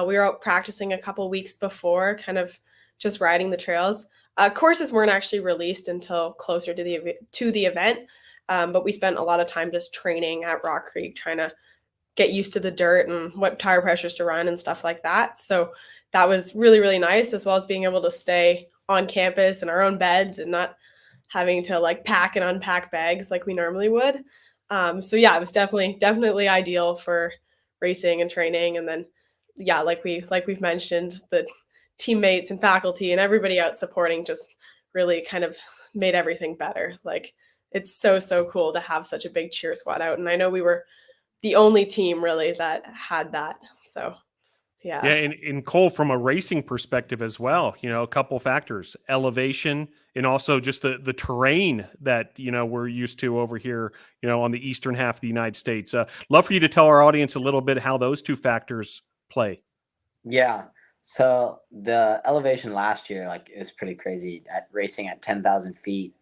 we were out practicing a couple weeks before, kind of just riding the trails. Courses weren't actually released until closer to the event, but we spent a lot of time just training at Rock Creek, trying to get used to the dirt and what tire pressures to run and stuff like that. So that was really, really nice, as well as being able to stay on campus in our own beds and not having to like pack and unpack bags like we normally would. So yeah, it was definitely ideal for racing and training. And then yeah, like we've mentioned, the teammates and faculty and everybody out supporting just really kind of made everything better. Like, it's so cool to have such a big cheer squad out. And I know we were the only team really that had that. So yeah. Yeah, and Cole, from a racing perspective as well, a couple factors: elevation, and also just the terrain that we're used to over here, on the eastern half of the United States. Love for you to tell our audience a little bit how those 2 factors play. Yeah. So the elevation last year, like, it was pretty crazy at racing at 10,000 feet.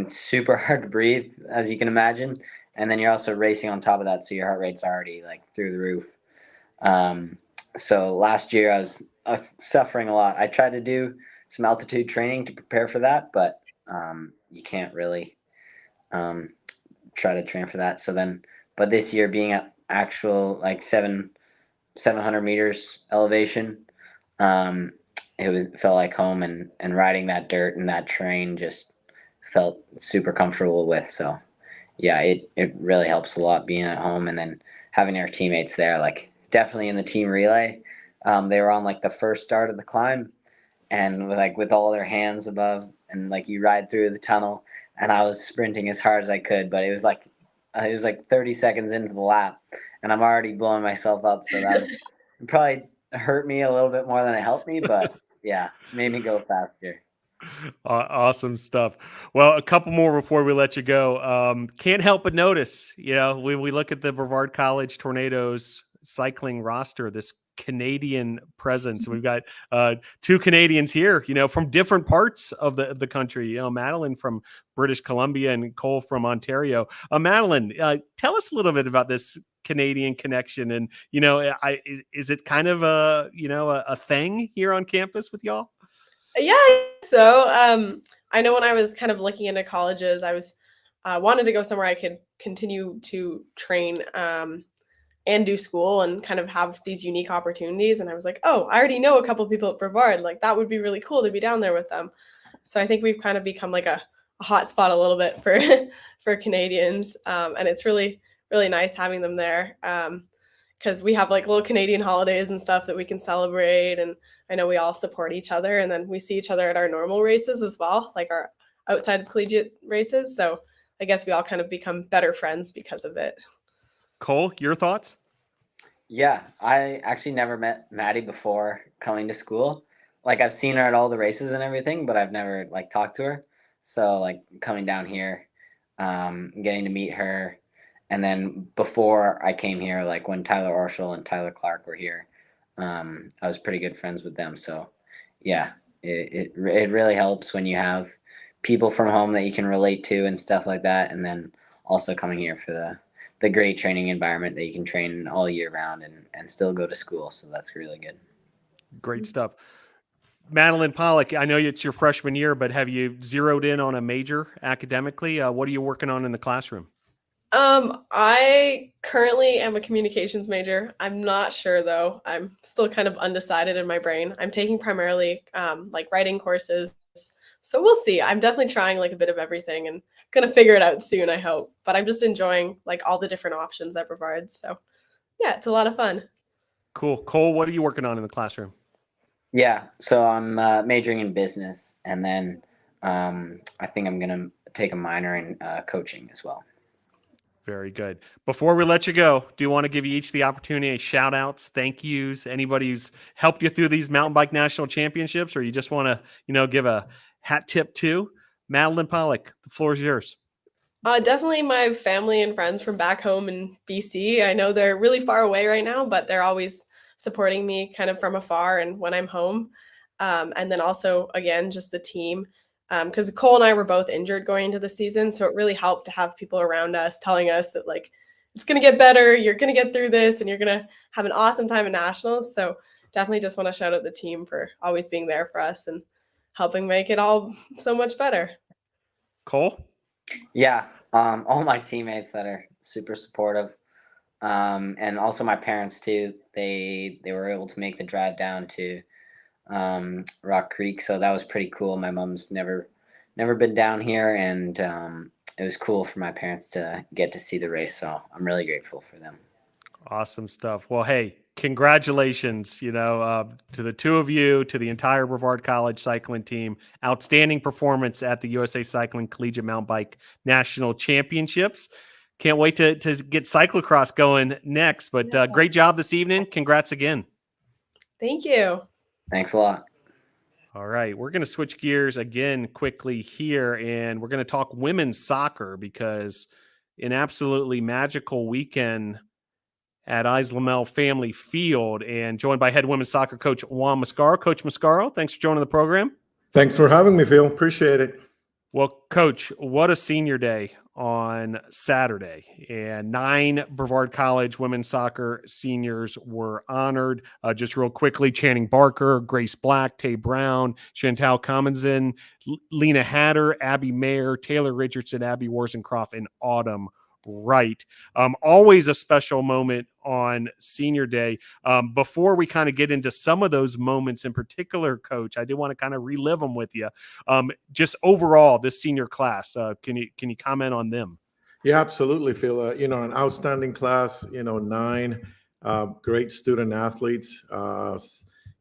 Super hard to breathe, as you can imagine. And then you're also racing on top of that. So your heart rate's already like through the roof. So last year I was suffering a lot. I tried to do some altitude training to prepare for that, but you can't really try to train for that. But this year, being at actual like 700 meters elevation, it felt like home, and riding that dirt and that terrain just felt super comfortable with. So yeah, it really helps a lot being at home, and then having our teammates there, like definitely in the team relay. They were on like the first start of the climb, and with all their hands above, and like you ride through the tunnel, and I was sprinting as hard as I could, but it was like 30 seconds into the lap, and I'm already blowing myself up. So that probably hurt me a little bit more than it helped me, but yeah, made me go faster. Awesome stuff. Well, a couple more before we let you go. Can't help but notice, when we look at the Brevard College Tornadoes cycling roster, this Canadian presence. We've got 2 Canadians here, from different parts of the country. Madeleine from British Columbia and Cole from Ontario. Madeleine, tell us a little bit about this Canadian connection, and is it kind of a thing here on campus with y'all? Yeah, so I know when I was kind of looking into colleges, I was wanted to go somewhere I could continue to train and do school and kind of have these unique opportunities. And I was like, oh, I already know a couple people at Brevard. Like, that would be really cool to be down there with them. So I think we've kind of become like a hot spot a little bit for Canadians. And it's really, really nice having them there. Because we have like little Canadian holidays and stuff that we can celebrate. And I know we all support each other. And then we see each other at our normal races as well, like our outside collegiate races. So I guess we all kind of become better friends because of it. Cole, your thoughts? Yeah, I actually never met Maddie before coming to school. Like, I've seen her at all the races and everything, but I've never like talked to her. So like coming down here, getting to meet her. And then before I came here, like when Tyler Orschel and Tyler Clark were here, I was pretty good friends with them. So yeah, it really helps when you have people from home that you can relate to and stuff like that. And then also coming here for the great training environment that you can train all year round and still go to school. So that's really good. Great stuff. Madeleine, Pollock, I know it's your freshman year, but have you zeroed in on a major academically? What are you working on in the classroom? I currently am a communications major. I'm not sure though. I'm still kind of undecided in my brain. I'm taking primarily like writing courses. So we'll see. I'm definitely trying like a bit of everything and gonna figure it out soon, I hope. But I'm just enjoying like all the different options at Brevard. So yeah, it's a lot of fun. Cool. Cole, what are you working on in the classroom? Yeah, so I'm majoring in business, and then I think I'm gonna take a minor in coaching as well. Very good. Before we let you go, do you want to give you each the opportunity, shout outs, thank yous, anybody who's helped you through these mountain bike national championships, or you just want to, give a hat tip to? Madeleine, Pollock, the floor is yours. Definitely my family and friends from back home in BC. I know they're really far away right now, but they're always supporting me kind of from afar and when I'm home. And then also, again, just the team. Because Cole and I were both injured going into the season. So it really helped to have people around us telling us that, like, it's going to get better. You're going to get through this and you're going to have an awesome time at nationals. So definitely just want to shout out the team for always being there for us and helping make it all so much better. Cole? Yeah, all my teammates that are super supportive, and also my parents too. They were able to make the drive down to Rock Creek, so that was pretty cool. My mom's never been down here, and it was cool for my parents to get to see the race. So I'm really grateful for them. Awesome stuff. Well, hey, congratulations, to the two of you, to the entire Brevard College cycling team. Outstanding performance at the USA Cycling Collegiate Mountain Bike National Championships. Can't wait to get cyclocross going next, but great job this evening. Congrats again. Thank you. Thanks a lot. All right, we're going to switch gears again quickly here, and we're going to talk women's soccer because an absolutely magical weekend at Islamel Family Field, and joined by head women's soccer coach Juan Mascaro. Coach Mascaro, thanks for joining the program. Thanks for having me, Phil. Appreciate it. Well, Coach, what a senior day on Saturday. And 9 Brevard College women's soccer seniors were honored. Just real quickly, Channing Barker, Grace Black, Tay Brown, Chantal Commonson, Lena Hatter, Abbie Mayer, Taylor Richardson, Abbie Worsencroft, and Autumn Wright. Always a special moment on senior day. Before we kind of get into some of those moments in particular, Coach, I do want to kind of relive them with you. Just overall, this senior class, can you comment on them? Yeah, absolutely, Phil. An outstanding class, 9 great student athletes.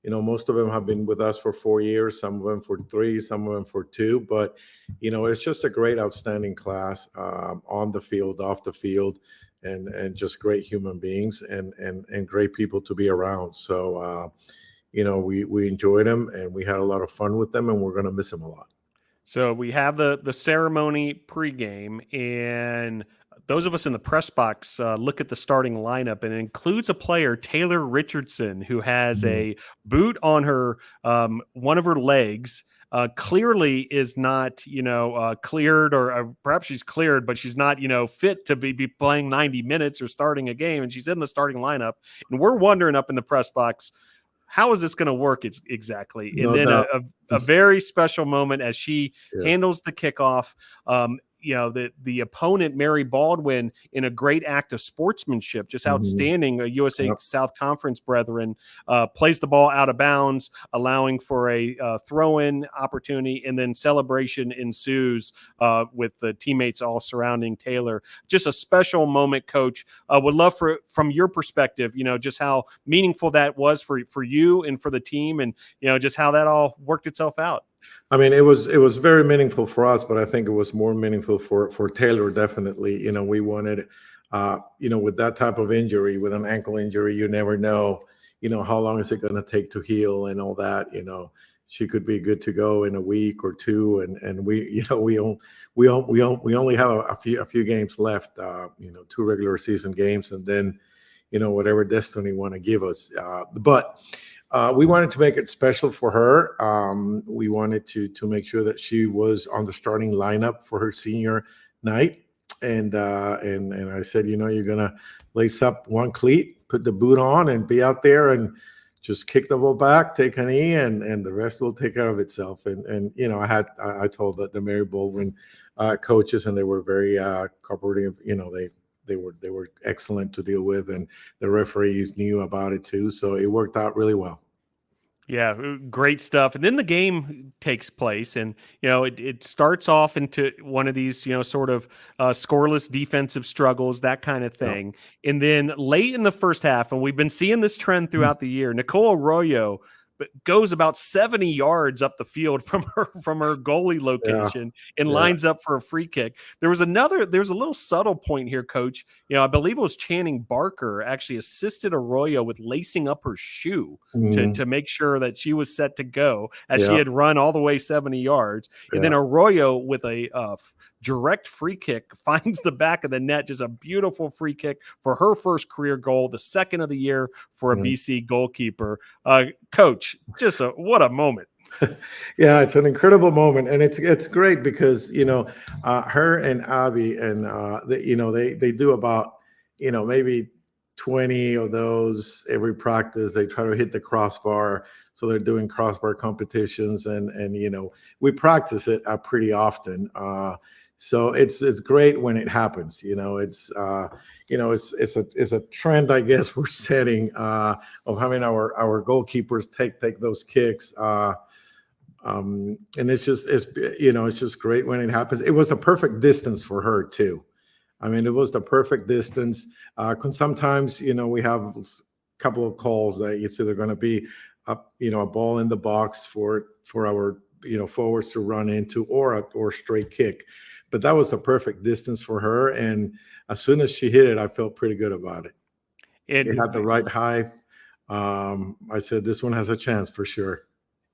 Most of them have been with us for 4 years, some of them for 3, some of them for 2. But, it's just a great, outstanding class on the field, off the field, and just great human beings and great people to be around. So, we enjoyed them and we had a lot of fun with them, and we're going to miss them a lot. So we have the ceremony pregame, and those of us in the press box look at the starting lineup, and it includes a player, Taylor Richardson, who has a boot on her one of her legs. Clearly is not, cleared, or perhaps she's cleared, but she's not, fit to be playing 90 minutes or starting a game, and she's in the starting lineup. And we're wondering up in the press box, how is this going to work exactly? And No then doubt. a very special moment as she handles the kickoff. The opponent, Mary Baldwin, in a great act of sportsmanship, just outstanding, a USA South Conference brethren, plays the ball out of bounds, allowing for a throw-in opportunity, and then celebration ensues with the teammates all surrounding Taylor. Just a special moment, Coach. Would love from your perspective, just how meaningful that was for you and for the team, and just how that all worked itself out. I mean, it was very meaningful for us, but I think it was more meaningful for Taylor. Definitely, we wanted, with that type of injury, with an ankle injury, you never know, how long is it going to take to heal and all that. She could be good to go in a week or 2, and we only have a few games left, 2 regular season games, and then, whatever destiny want to give us, but. We wanted to make it special for her. We wanted to make sure that she was on the starting lineup for her senior night. And I said, you're gonna lace up one cleat, put the boot on, and be out there and just kick the ball back, take an E, and the rest will take care of itself. And you know, I told the Mary Baldwin coaches, and they were very cooperative. You know, they were excellent to deal with, and the referees knew about it too. So it worked out really well. Yeah, great stuff. And then the game takes place, and it starts off into one of these sort of scoreless defensive struggles, that kind of thing. And then late in the first half, and we've been seeing this trend throughout the year, Nicole Arroyo goes about 70 yards up the field from her goalie location and lines up for a free kick. There's a little subtle point here, Coach. I believe it was Channing Barker actually assisted Arroyo with lacing up her shoe to make sure that she was set to go, as she had run all the way 70 yards. And then Arroyo with a direct free kick finds the back of the net. Just a beautiful free kick for her first career goal, the second of the year for a BC goalkeeper. Coach, just what a moment. Yeah, it's an incredible moment, and it's great because her and Abbie and they do about maybe 20 of those every practice. They try to hit the crossbar, so they're doing crossbar competitions, and we practice it pretty often. So it's great when it happens. It's a trend, I guess, we're setting of having our goalkeepers take those kicks. And it's just great when it happens. It was the perfect distance for her too. I mean, it was the perfect distance. Because sometimes we have a couple of calls that it's either going to be a ball in the box for our forwards to run into, or straight kick. But that was a perfect distance for her, and as soon as she hit it, I felt pretty good about it. It had the right height. I said, this one has a chance for sure.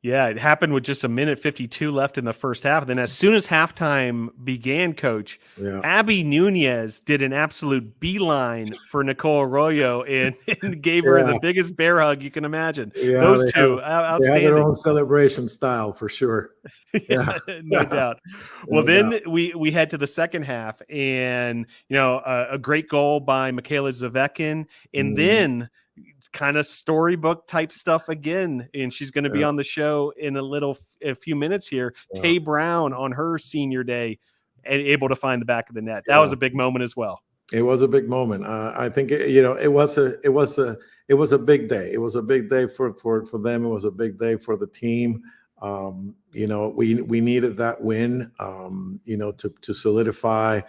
Yeah, it happened with just a minute 52 left in the first half. Then as soon as halftime began, Coach, Abbie Nunez did an absolute beeline for Nicole Arroyo and gave her the biggest bear hug you can imagine. Yeah, those two, outstanding. They have their own celebration style for sure. No doubt. Well, then we head to the second half, and a great goal by Michaela Zavekin, and then kind of storybook type stuff again, and she's going to be on the show in a few minutes here. Tay Brown on her senior day, and able to find the back of the net. That was a big moment as well. It was a big moment. I think it was a big day. It was a big day for them. It was a big day for the team. We needed that win, to solidify,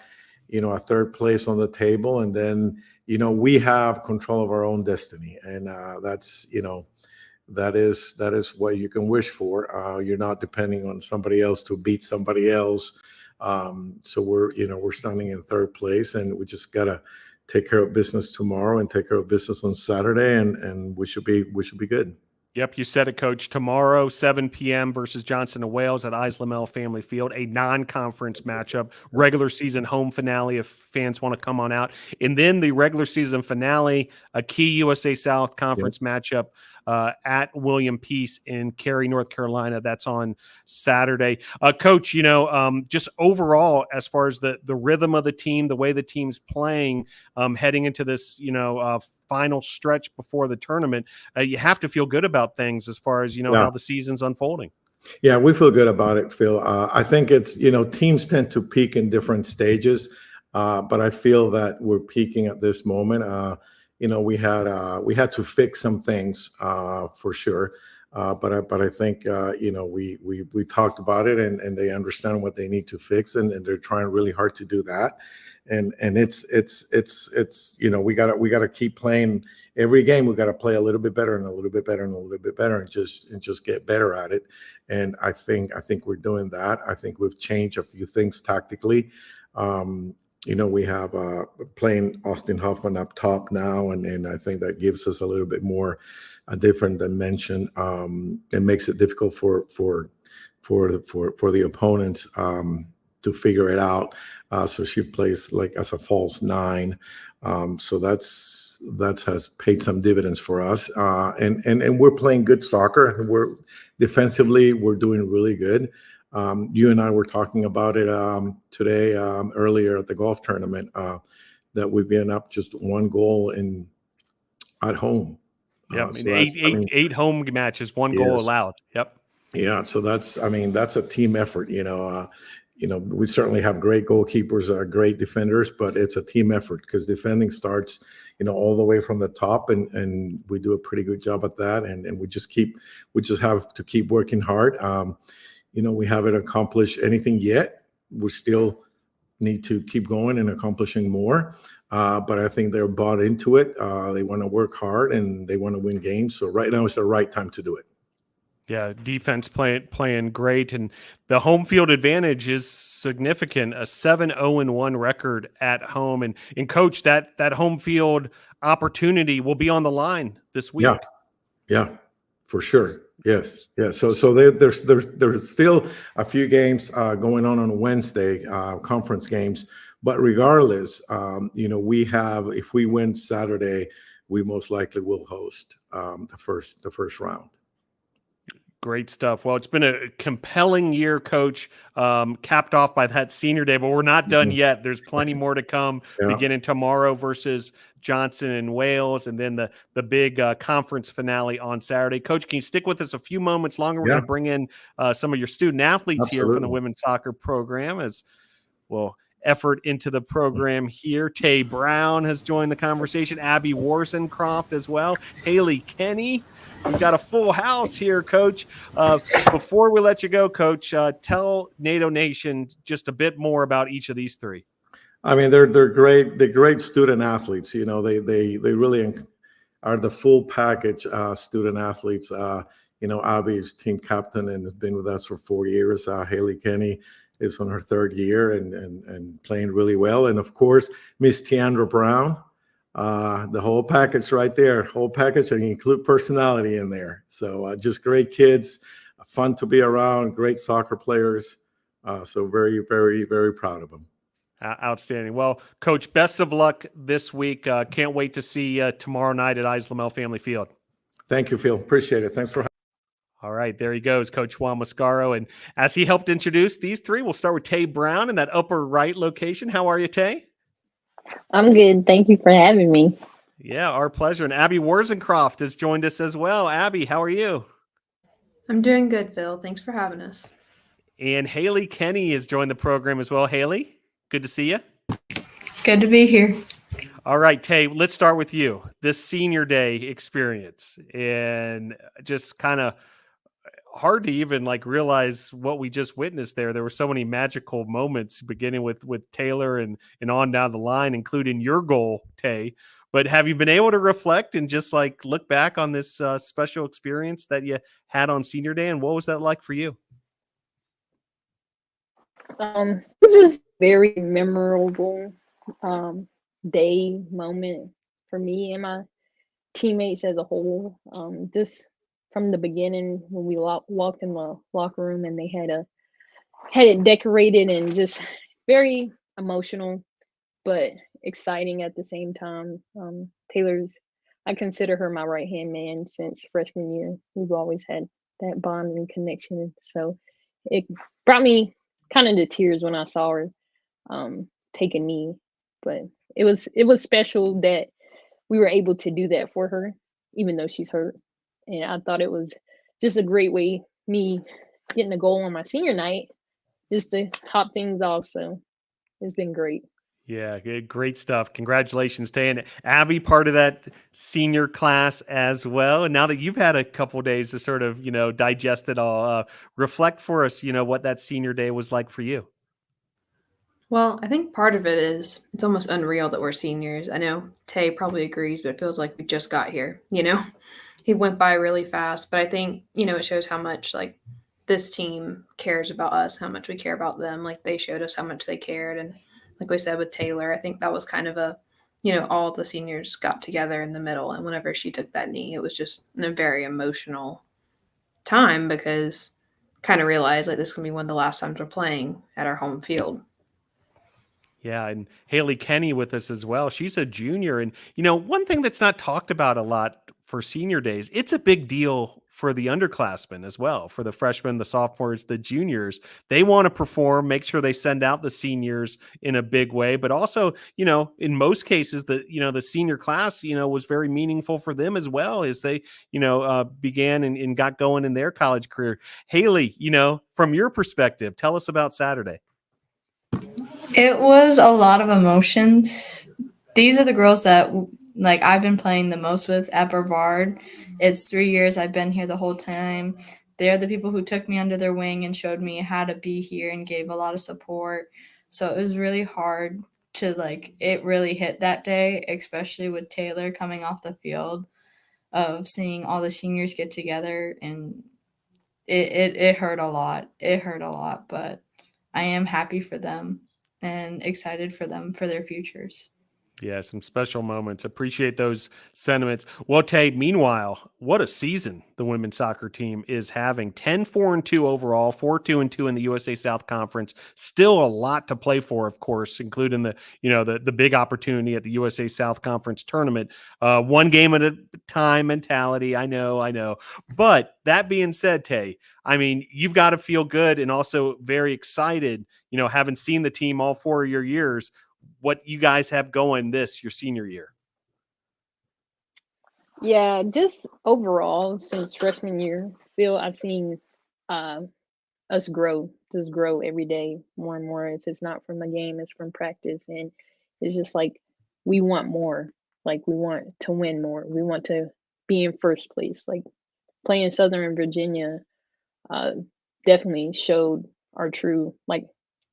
a third place on the table, and then we have control of our own destiny, and that is what you can wish for. You're not depending on somebody else to beat somebody else. So we're standing in third place, and we just gotta take care of business tomorrow and take care of business on Saturday, and we should be good. Yep, you said it, Coach. Tomorrow, 7 p.m. versus Johnson and Wales at Islamel Family Field, a non-conference matchup, regular season home finale if fans want to come on out. And then the regular season finale, a key USA South Conference matchup at William Peace in Cary, North Carolina. That's on Saturday. Coach, just overall, as far as the rhythm of the team, the way the team's playing, heading into this, final stretch before the tournament, you have to feel good about things as far as, how the season's unfolding. Yeah, we feel good about it, Phil. I think it's, teams tend to peak in different stages, but I feel that we're peaking at this moment. We had to fix some things for sure. But I think, we talked about it, and they understand what they need to fix, and they're trying really hard to do that. And it's we gotta keep playing every game. We gotta play a little bit better and a little bit better and a little bit better, and just get better at it. And I think we're doing that. I think we've changed a few things tactically. We have playing Austin Hoffman up top now, and I think that gives us a little bit more a different dimension. It makes it difficult for the opponents to figure it out. So she plays like as a false nine. So that's has paid some dividends for us. And we're playing good soccer. We're defensively, we're doing really good. You and I were talking about it today, earlier at the golf tournament, that we've been up just one goal at home. Yep. So And that's, I mean, eight home matches, one goal yes. allowed. Yep. Yeah, so that's, I mean, that's a team effort. We certainly have great goalkeepers, great defenders, but it's a team effort because defending starts, all the way from the top, and we do a pretty good job at that, and we just have to keep working hard. We haven't accomplished anything yet. We still need to keep going and accomplishing more. But I think they're bought into it. They want to work hard and they want to win games. So right now is the right time to do it. Yeah, defense playing great, and the home field advantage is significant. A 7-0-1 record at home, and coach, that home field opportunity will be on the line this week. Yeah, for sure. Yes. So there's still a few games going on Wednesday, conference games. But regardless, if we win Saturday, we most likely will host the first round. Great stuff. Well, it's been a compelling year, Coach, capped off by that senior day, but we're not done yet. There's plenty more to come, beginning tomorrow versus Johnson and Wales, and then the big conference finale on Saturday. Coach, can you stick with us a few moments longer? We're going to bring in some of your student athletes here from the women's soccer program as well. Effort into the program here. Tay Brown has joined the conversation. Abbie Worsencroft as well. Hayley, Kenney. We've got a full house here, Coach. Before we let you go, Coach, tell NATO Nation just a bit more about each of these three. I mean, they're great. They're great student athletes. They really are the full package student athletes. Abbie's team captain and has been with us for 4 years. Hayley, Kenney is on her third year and playing really well. And of course, Miss Tiandra Brown, the whole package right there, and include personality in there. So just great kids, fun to be around, great soccer players. So very, very, very proud of them. Outstanding. Well, Coach, best of luck this week. Can't wait to see you tomorrow night at Islamel Family Field. Thank you, Phil. Appreciate it. Thanks for having me. All right, there he goes, Coach Juan Mascaro. And as he helped introduce these three, we'll start with Tay Brown in that upper right location. How are you, Tay? I'm good. Thank you for having me. Yeah, our pleasure. And Abbie Worsencroft has joined us as well. Abbie, how are you? I'm doing good, Phil. Thanks for having us. And Hayley Kenney has joined the program as well. Hayley, good to see you. Good to be here. All right, Tay, let's start with you. This senior day experience, and just kind of hard to even realize what we just witnessed there. There were so many magical moments beginning with Taylor and on down the line, including your goal, Tay. But have you been able to reflect and just look back on this special experience that you had on senior day, and what was that like for you? This was very memorable day moment for me and my teammates as a whole. Just from the beginning when we walked in the locker room and they had it decorated, and just very emotional, but exciting at the same time. I consider her my right-hand man since freshman year. We've always had that bond and connection. So it brought me kind of to tears when I saw her take a knee. But it was special that we were able to do that for her, even though she's hurt. And I thought it was just a great way, me getting a goal on my senior night, just to top things off. So it's been great. Yeah, great stuff. Congratulations, Tay. And Abbie, part of that senior class as well. And now that you've had a couple of days to sort of, digest it all, reflect for us, what that senior day was like for you. Well, I think part of it is it's almost unreal that we're seniors. I know Tay probably agrees, but it feels like we just got here, It went by really fast, but I think, it shows how much this team cares about us, how much we care about them. They showed us how much they cared. And like we said with Taylor, I think that was kind of all the seniors got together in the middle. And whenever she took that knee, it was just a very emotional time, because kind of realized this is going to be one of the last times we're playing at our home field. Yeah, and Hayley Kenney with us as well. She's a junior. And, one thing that's not talked about a lot for senior days, it's a big deal for the underclassmen as well, for the freshmen, the sophomores, the juniors. They want to perform, make sure they send out the seniors in a big way, but also, in most cases, the senior class, was very meaningful for them as well as they, began and got going in their college career. Hayley, from your perspective, tell us about Saturday. It was a lot of emotions. These are the girls that I've been playing the most with at Brevard. It's 3 years I've been here the whole time. They're the people who took me under their wing and showed me how to be here and gave a lot of support. So it was really hard to it really hit that day, especially with Taylor coming off the field, of seeing all the seniors get together, and it hurt a lot. It hurt a lot, but I am happy for them and excited for them for their futures. Yeah, some special moments. Appreciate those sentiments. Well, Tay, meanwhile, what a season the women's soccer team is having. 10-4-2 overall, 4-2-2 in the USA South Conference. Still a lot to play for, of course, including the big opportunity at the USA South Conference tournament. One game at a time mentality. I know. But that being said, Tay, I mean, you've got to feel good and also very excited, having seen the team all 4 of your years, what you guys have going your senior year. Yeah, just overall, since freshman year, I've seen us grow every day more and more. If it's not from a game, it's from practice. And it's just we want more. We want to win more. We want to be in first place. Playing Southern Virginia definitely showed our true,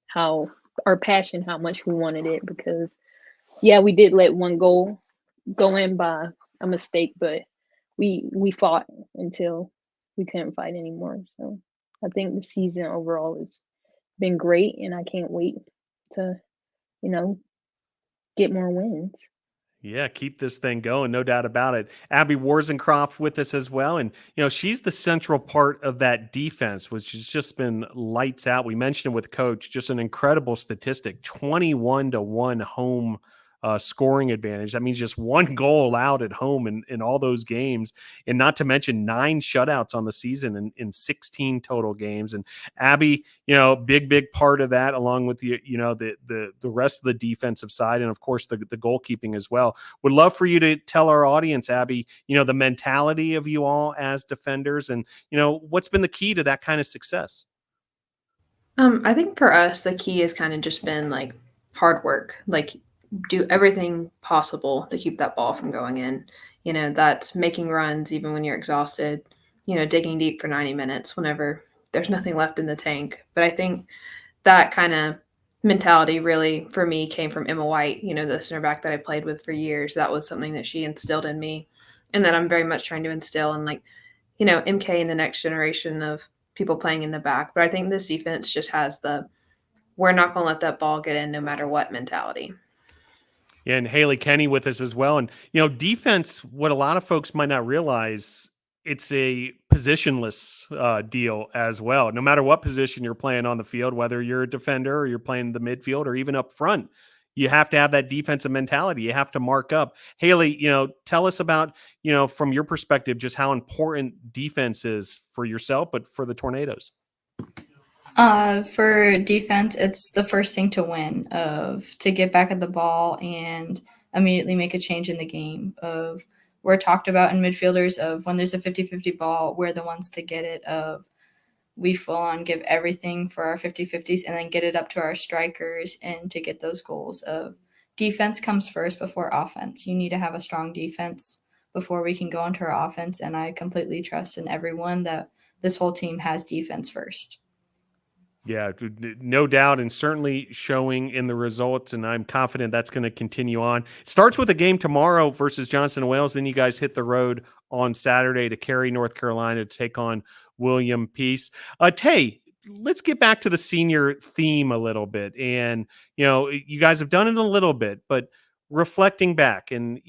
how our passion, how much we wanted it, because we did let one goal go in by a mistake, but we fought until we couldn't fight anymore. So I think the season overall has been great, and I can't wait to get more wins. Yeah, keep this thing going, no doubt about it. Abbie Worsencroft with us as well. And, she's the central part of that defense, which has just been lights out. We mentioned it with Coach, just an incredible statistic, 21-1 home scoring advantage. That means just one goal allowed at home in all those games, and not to mention 9 shutouts on the season in 16 total games. And Abbie, big part of that, along with the rest of the defensive side, and of course the goalkeeping as well. Would love for you to tell our audience, Abbie, the mentality of you all as defenders, and what's been the key to that kind of success. I think for us, the key has kind of just been hard work, do everything possible to keep that ball from going in. That's making runs even when you're exhausted, digging deep for 90 minutes whenever there's nothing left in the tank. But I think that kind of mentality really, for me, came from Emma White, the center back that I played with for years. That was something that she instilled in me, and that I'm very much trying to instill in MK and the next generation of people playing in the back. But I think this defense just has we're not going to let that ball get in no matter what mentality. And Hayley, Kenney with us as well. And, defense, what a lot of folks might not realize, it's a positionless deal as well. No matter what position you're playing on the field, whether you're a defender or you're playing the midfield or even up front, you have to have that defensive mentality. You have to mark up. Hayley, tell us about, from your perspective, just how important defense is for yourself, but for the Tornadoes. For defense, it's the first thing to win, to get back at the ball and immediately make a change in the game. We're talked about in midfielders of when there's a 50-50 ball, we're the ones to get it, we full on give everything for our 50-50s and then get it up to our strikers and to get those goals. Of defense comes first before offense. You need to have a strong defense before we can go into our offense, and I completely trust in everyone that this whole team has defense first. Yeah, no doubt, and certainly showing in the results, and I'm confident that's going to continue on. It starts with a game tomorrow versus Johnson & Wales, then you guys hit the road on Saturday to Cary, North Carolina, to take on William Peace. Tay, let's get back to the senior theme a little bit. And, you guys have done it a little bit, but reflecting back and,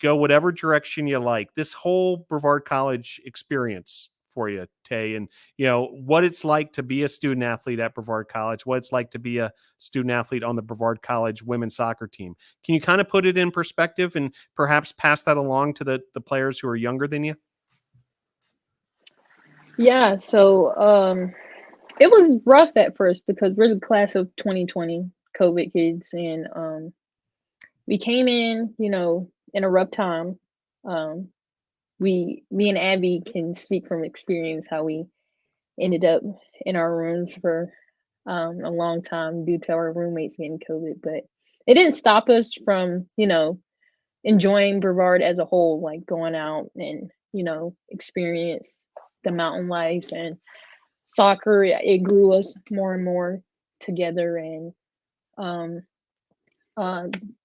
go whatever direction you like, this whole Brevard College experience for you, Tay, and what it's like to be a student athlete at Brevard College, what it's like to be a student athlete on the Brevard College women's soccer team. Can you kind of put it in perspective and perhaps pass that along to the players who are younger than you? Yeah, so it was rough at first because we're the class of 2020 COVID kids, and we came in, in a rough time. Me and Abbie can speak from experience how we ended up in our rooms for a long time due to our roommates getting COVID, but it didn't stop us from, enjoying Brevard as a whole, like going out and, experience the mountain lives and soccer. It grew us more and more together, and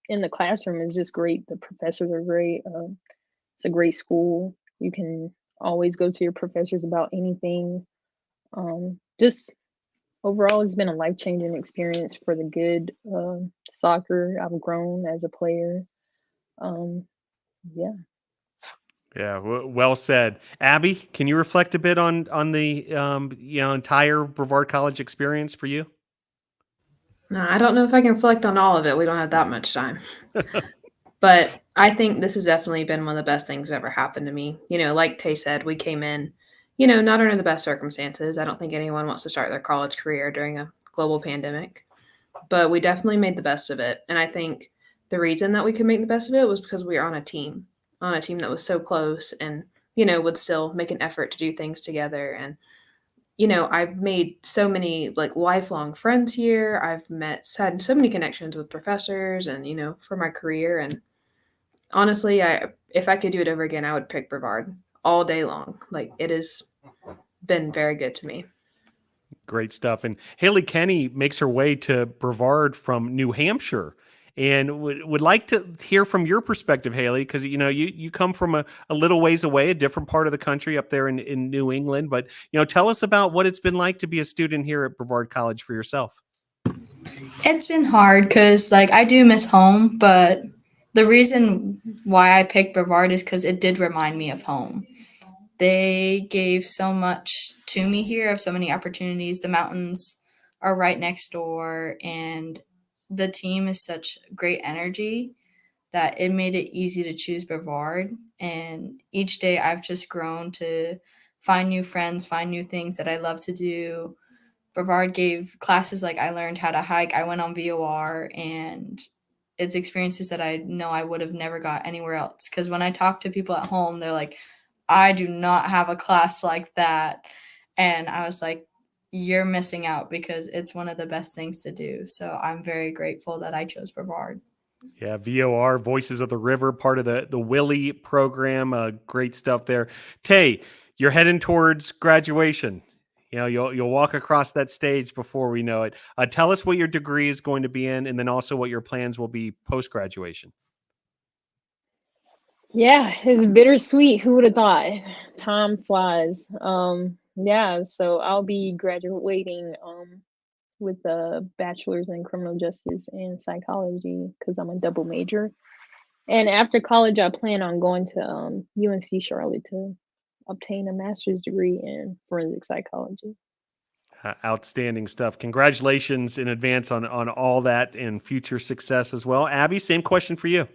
in the classroom is just great. The professors are great. It's a great school. You can always go to your professors about anything. Just overall, it's been a life-changing experience for the good. Soccer, I've grown as a player. Yeah. Yeah, well said. Abbie, can you reflect a bit on the entire Brevard College experience for you? No, I don't know if I can reflect on all of it. We don't have that much time. But I think this has definitely been one of the best things that ever happened to me. Like Tay said, we came in, not under the best circumstances. I don't think anyone wants to start their college career during a global pandemic, but we definitely made the best of it. And I think the reason that we could make the best of it was because we were on a team that was so close and, would still make an effort to do things together. And, I've made so many lifelong friends here. I've had so many connections with professors and, for my career. And honestly, if I could do it over again, I would pick Brevard all day long. It has been very good to me. Great stuff. And Hayley Kenney makes her way to Brevard from New Hampshire, and would like to hear from your perspective, Hayley, because you come from a little ways away, a different part of the country up there in New England. But tell us about what it's been like to be a student here at Brevard College for yourself. It's been hard because I do miss home, but the reason why I picked Brevard is because it did remind me of home. They gave so much to me here, of so many opportunities. The mountains are right next door, and the team is such great energy that it made it easy to choose Brevard. And each day I've just grown to find new friends, find new things that I love to do. Brevard gave classes I learned how to hike. I went on VOR, and it's experiences that I know I would have never got anywhere else. Because when I talk to people at home, they're like, I do not have a class like that. And I was like, you're missing out, because it's one of the best things to do. So I'm very grateful that I chose Brevard. Yeah, VOR, Voices of the River, part of the Willie program. Great stuff there. Tay, you're heading towards graduation. You'll walk across that stage before we know it. Tell us what your degree is going to be in, and then also what your plans will be post-graduation. Yeah, it's bittersweet. Who would have thought? Time flies. Yeah, so I'll be graduating with a bachelor's in criminal justice and psychology because I'm a double major. And after college, I plan on going to UNC Charlotte to obtain a master's degree in forensic psychology. Outstanding stuff. Congratulations in advance on all that and future success as well. Abbie, same question for you.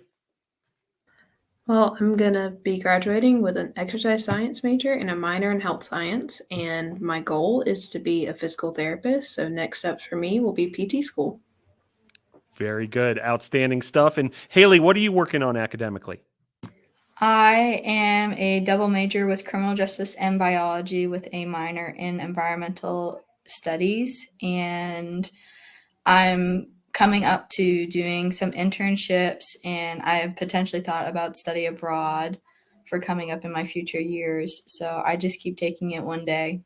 Well, I'm going to be graduating with an exercise science major and a minor in health science. And my goal is to be a physical therapist. So next steps for me will be PT school. Very good. Outstanding stuff. And Hayley, what are you working on academically? I am a double major with criminal justice and biology with a minor in environmental studies. And I'm coming up to doing some internships, and I have potentially thought about study abroad for coming up in my future years. So I just keep taking it one day.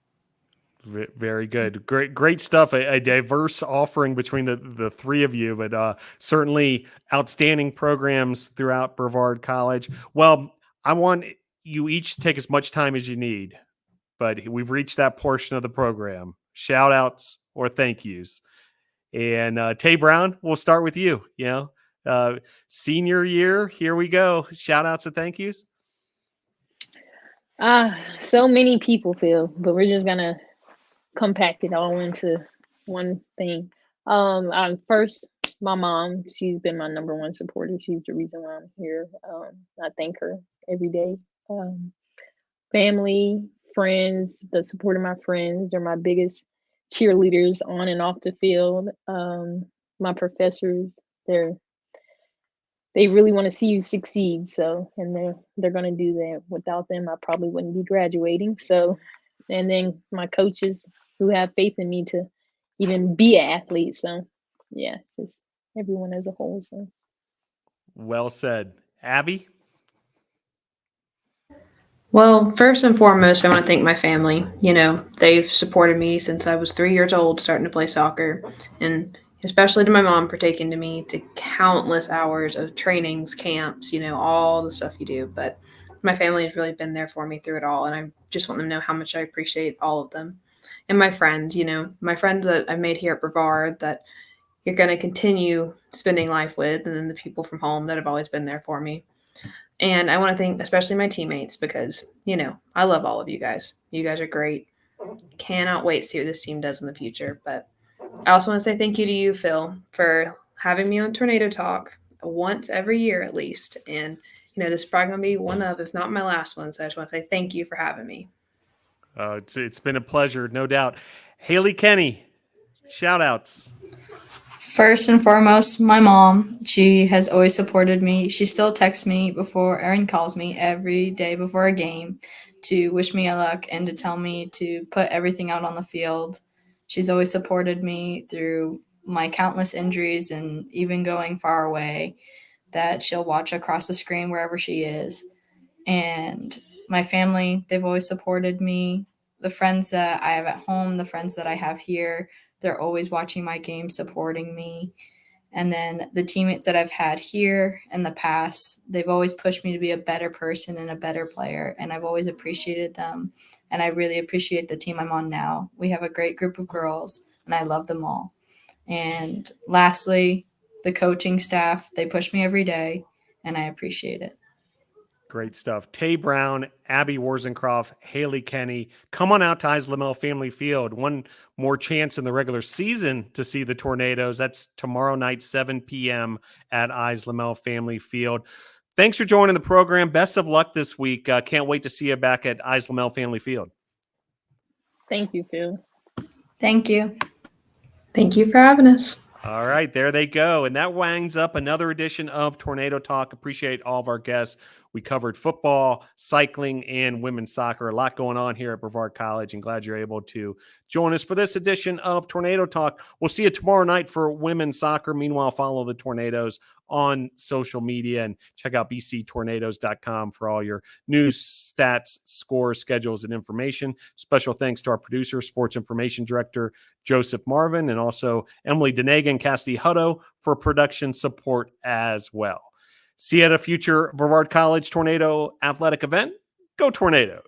Very good. Great stuff. A diverse offering between the three of you, but certainly outstanding programs throughout Brevard College. Well, I want you each to take as much time as you need, but we've reached that portion of the program. Shout outs or thank yous. And Tay Brown, we'll start with you. Senior year, here we go. Shout outs and thank yous. So many people feel, but we're just gonna compact it all into one thing. First, my mom, she's been my number one supporter. She's the reason why I'm here. I thank her every day. Family, friends, the support of my friends, they're my biggest cheerleaders on and off the field. My professors, they really want to see you succeed. So, and they're going to do that. Without them, I probably wouldn't be graduating. So, and then my coaches who have faith in me to even be an athlete. So, yeah, just everyone as a whole. So, Well said. Abbie? Well, first and foremost, I want to thank my family. You know, they've supported me since I was 3 years old, starting to play soccer. And especially to my mom for taking to me to countless hours of trainings, camps, you know, all the stuff you do. But my family has really been there for me through it all. And I just want them to know how much I appreciate all of them. And my friends, you know, my friends that I've made here at Brevard that you're going to continue spending life with, and then the people from home that have always been there for me. And I want to thank especially my teammates because, you know, I love all of you guys. You guys are great. Cannot wait to see what this team does in the future. But I also want to say thank you to you, Phil, for having me on Tornado Talk once every year at least. And, you know, this is probably going to be one of, if not my last one. So I just want to say thank you for having me. It's been a pleasure, no doubt. Hayley, Kenney, shout outs. First and foremost, my mom. She has always supported me. She still texts me before Erin calls me every day before a game to wish me luck and to tell me to put everything out on the field. She's always supported me through my countless injuries and even going far away, that she'll watch across the screen wherever she is. And my family, they've always supported me. The friends that I have at home, the friends that I have here, they're always watching my games, supporting me. And then the teammates that I've had here in the past, they've always pushed me to be a better person and a better player. And I've always appreciated them. And I really appreciate the team I'm on now. We have a great group of girls, and I love them all. And lastly, the coaching staff, they push me every day, and I appreciate it. Great stuff. Tay Brown, Abbie Worsencroft, Hayley, Kenney. Come on out to Islamel Family Field. One more chance in the regular season to see the Tornadoes. That's tomorrow night, 7 p.m. at Islamel Family Field. Thanks for joining the program. Best of luck this week. Can't wait to see you back at Islamel Family Field. thank you, Phil. Thank you. Thank you for having us. All right, there they go. And that winds up another edition of Tornado Talk. Appreciate all of our guests. We covered football, cycling, and women's soccer. A lot going on here at Brevard College, and glad you're able to join us for this edition of Tornado Talk. We'll see you tomorrow night for women's soccer. Meanwhile, follow the Tornadoes on social media and check out bctornadoes.com for all your news, stats, scores, schedules, and information. Special thanks to our producer, sports information director, Joseph Marvin, and also Emily Denegan and Cassidy Hutto for production support as well. See you at a future Brevard College Tornado athletic event. Go Tornadoes.